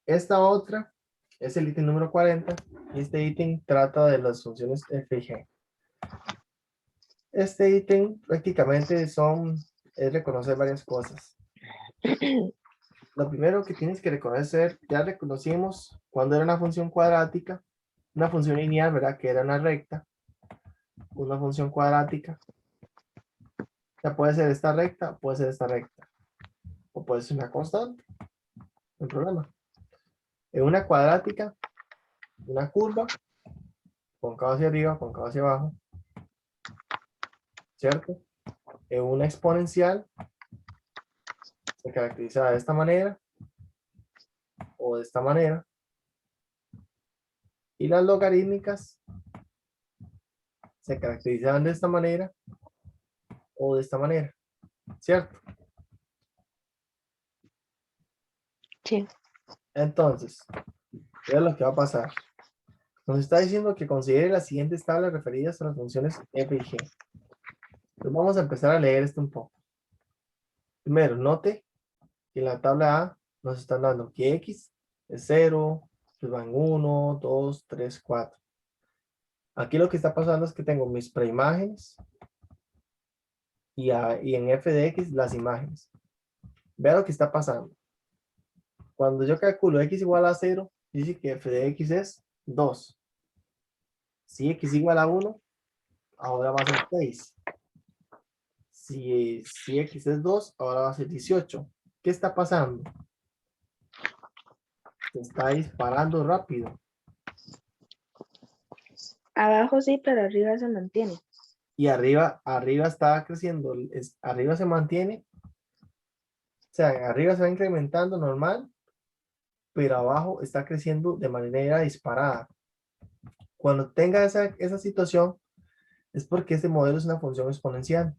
[SPEAKER 1] Esta otra es el ítem número 40 y este ítem trata de las funciones f y g. Este ítem prácticamente es reconocer varias cosas. Lo primero que tienes que reconocer, ya reconocimos cuando era una función cuadrática, una función lineal, ¿verdad? Que era una recta, una función cuadrática. Ya puede ser esta recta, puede ser esta recta, o puede ser una constante, no hay problema. En una cuadrática, una curva, cóncavo hacia arriba, cóncavo hacia abajo, ¿cierto? En una exponencial, se caracteriza de esta manera, o de esta manera. Y las logarítmicas se caracterizan de esta manera, o de esta manera, ¿cierto?
[SPEAKER 2] Sí.
[SPEAKER 1] Entonces, ¿qué es lo que va a pasar? Nos está diciendo que considere las siguientes tablas referidas a las funciones f y g. Entonces vamos a empezar a leer esto un poco. Primero, note que en la tabla A nos están dando que x es 0, pues van 1, 2, 3, 4. Aquí lo que está pasando es que tengo mis preimágenes y en f de x las imágenes. Vea lo que está pasando. Cuando yo calculo x igual a 0, dice que f de x es 2. Si x igual a 1, ahora va a ser 6. Si x es 2, ahora va a ser 18. ¿Qué está pasando? Se está disparando rápido.
[SPEAKER 2] Abajo sí, pero arriba se mantiene.
[SPEAKER 1] Y arriba está creciendo. Arriba se mantiene. O sea, arriba se va incrementando normal, pero abajo está creciendo de manera disparada. Cuando tenga esa situación, es porque este modelo es una función exponencial.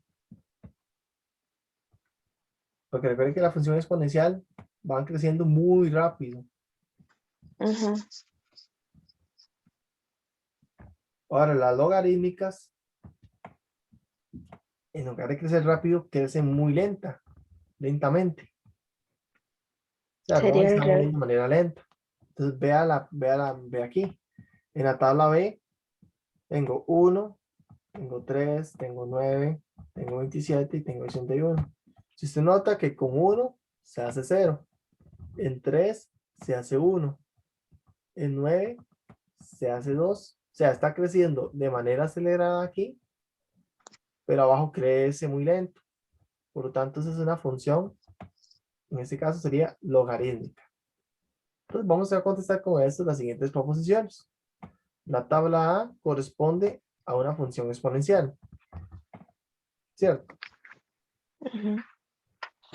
[SPEAKER 1] Porque recuerden que la función exponencial va creciendo muy rápido.
[SPEAKER 2] Ujú.
[SPEAKER 1] Ahora, las logarítmicas, en lugar de crecer rápido, crecen muy lentamente. O sea, no
[SPEAKER 2] Sería el
[SPEAKER 1] estamos
[SPEAKER 2] revés.
[SPEAKER 1] viendo de manera lenta. Entonces, ve aquí. En la tabla B, tengo 1, tengo 3, tengo 9, tengo 27 y tengo 81. Si usted nota que con 1 se hace 0, en 3 se hace 1, en 9 se hace 2. O sea, está creciendo de manera acelerada aquí, pero abajo crece muy lento. Por lo tanto, esa es una función, en este caso sería logarítmica. Entonces, vamos a contestar con esto las siguientes proposiciones. La tabla A corresponde a una función exponencial, ¿cierto?
[SPEAKER 2] Ujú.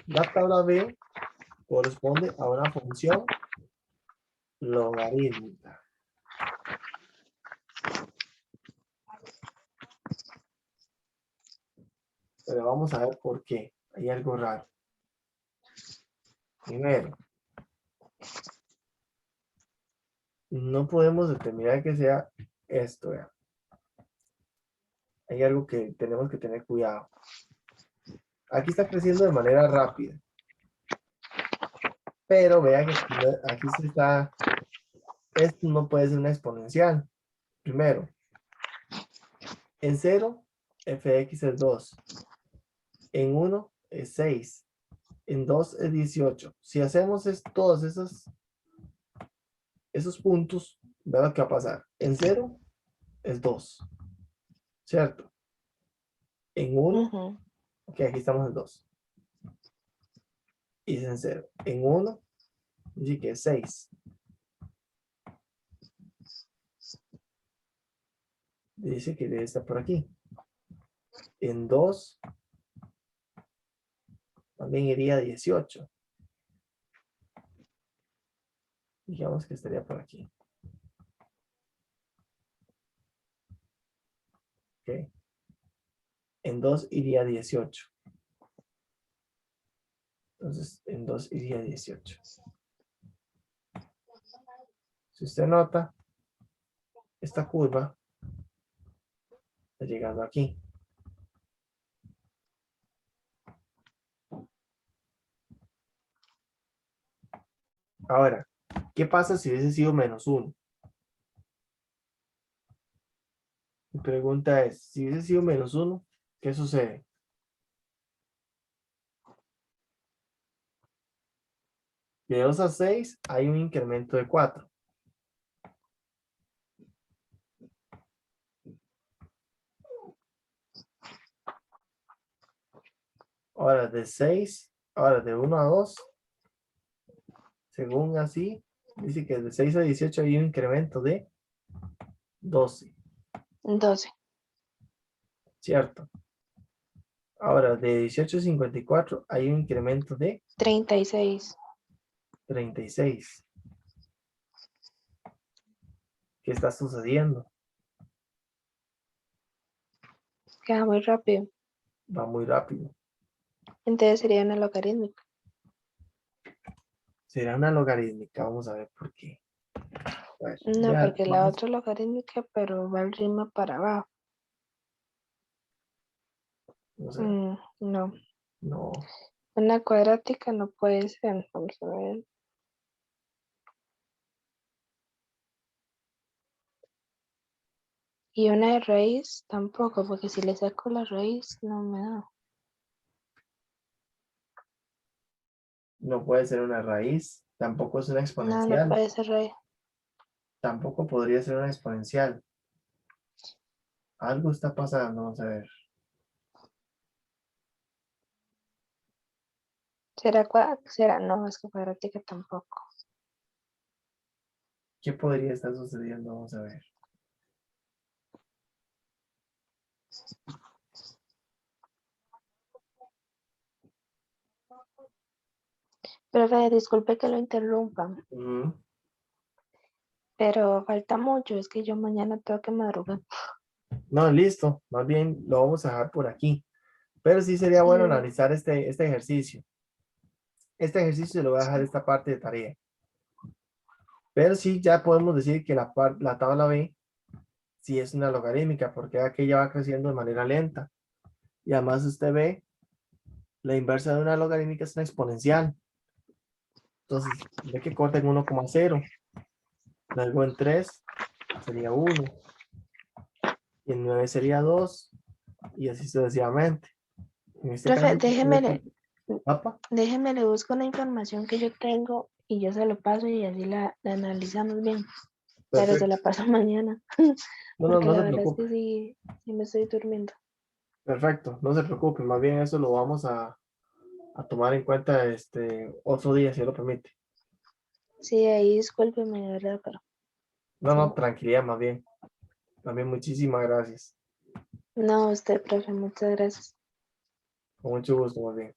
[SPEAKER 1] La tabla B corresponde a una función logarítmica. Pero vamos a ver por qué. Hay algo raro. Primero, no podemos determinar que sea esto. ¿Ya? Hay algo que tenemos que tener cuidado. Aquí está creciendo de manera rápida. Pero vea que aquí se está... Esto no puede ser una exponencial. Primero, en 0, f de x es 2. En 1 es 6. En 2 es 18. Si hacemos todos esos puntos, vea lo que va a pasar. En 0 es 2, ¿cierto? En 1,
[SPEAKER 2] Ujú.
[SPEAKER 1] ok, aquí estamos en 2. Y es en 0. En 1, dice que es 6. Dice que debe estar por aquí. En 2, también iría 18. Digamos que estaría por aquí. Ok. En 2 iría 18. Entonces, en 2 iría 18. Si usted nota, esta curva está llegando aquí. Ahora, ¿Qué pasa si hubiese sido -1? Mi pregunta es, si hubiese sido -1, ¿qué sucede? De 2 a 6 hay un incremento de 4. Ahora de 6, ahora de 1 a 2, según así, dice que de 6 a 18 hay un incremento de 12,
[SPEAKER 2] 12.
[SPEAKER 1] ¿cierto? Ahora de 18 a 54 hay un incremento de
[SPEAKER 2] 36.
[SPEAKER 1] 36. ¿Qué está sucediendo?
[SPEAKER 2] Queda muy rápido.
[SPEAKER 1] Va muy rápido.
[SPEAKER 2] Entonces sería una logarítmica.
[SPEAKER 1] Será una logarítmica, vamos a ver por qué. A ver,
[SPEAKER 2] No,
[SPEAKER 1] ya
[SPEAKER 2] porque la
[SPEAKER 1] vamos,
[SPEAKER 2] otra es logarítmica, pero va el ritmo para abajo.
[SPEAKER 1] vamos a ver.
[SPEAKER 2] No.
[SPEAKER 1] No,
[SPEAKER 2] Una cuadrática no puede ser. Vamos a ver. Y una de raíz tampoco, porque si le saco la raíz no me da.
[SPEAKER 1] no puede ser una raíz, tampoco es una
[SPEAKER 2] No, no
[SPEAKER 1] exponencial,
[SPEAKER 2] puede ser raíz.
[SPEAKER 1] tampoco podría ser una exponencial. Algo está pasando, vamos a ver.
[SPEAKER 2] ¿Será? No, es que cuadrática tampoco.
[SPEAKER 1] ¿Qué podría estar sucediendo? Vamos a ver.
[SPEAKER 2] Profe, disculpe que lo interrumpa,
[SPEAKER 1] Ujú.
[SPEAKER 2] pero falta mucho. Es que yo mañana tengo que madrugar.
[SPEAKER 1] No, listo, más bien lo vamos a dejar por aquí. Pero sí sería bueno
[SPEAKER 2] Sí,
[SPEAKER 1] analizar este ejercicio. Este ejercicio lo voy a dejar esta parte de tarea. Pero sí ya podemos decir que la tabla B sí es una logarítmica, porque aquella va creciendo de manera lenta. Y además usted ve, la inversa de una logarítmica es una exponencial. Entonces, ve que corta en 1,0. Luego en 3 sería 1. Y en 9 sería 2. Y así sucesivamente. En este
[SPEAKER 2] profe,
[SPEAKER 1] caso, ¿papa?
[SPEAKER 2] déjeme le busco una información que yo tengo y yo se lo paso y así la analizamos bien. Pero se la
[SPEAKER 1] Perfecto.
[SPEAKER 2] paso mañana,
[SPEAKER 1] No, no,
[SPEAKER 2] porque
[SPEAKER 1] no
[SPEAKER 2] la
[SPEAKER 1] se
[SPEAKER 2] verdad es
[SPEAKER 1] preocupe.
[SPEAKER 2] que sí me estoy durmiendo.
[SPEAKER 1] Perfecto, no se preocupe. Más bien eso lo vamos a tomar en cuenta otro día, si lo permite.
[SPEAKER 2] Sí, ahí discúlpeme, de verdad, pero
[SPEAKER 1] No,
[SPEAKER 2] sí.
[SPEAKER 1] no, tranquilidad, más bien. También muchísimas gracias.
[SPEAKER 2] No, usted, profe, muchas gracias.
[SPEAKER 1] Con mucho gusto, más bien.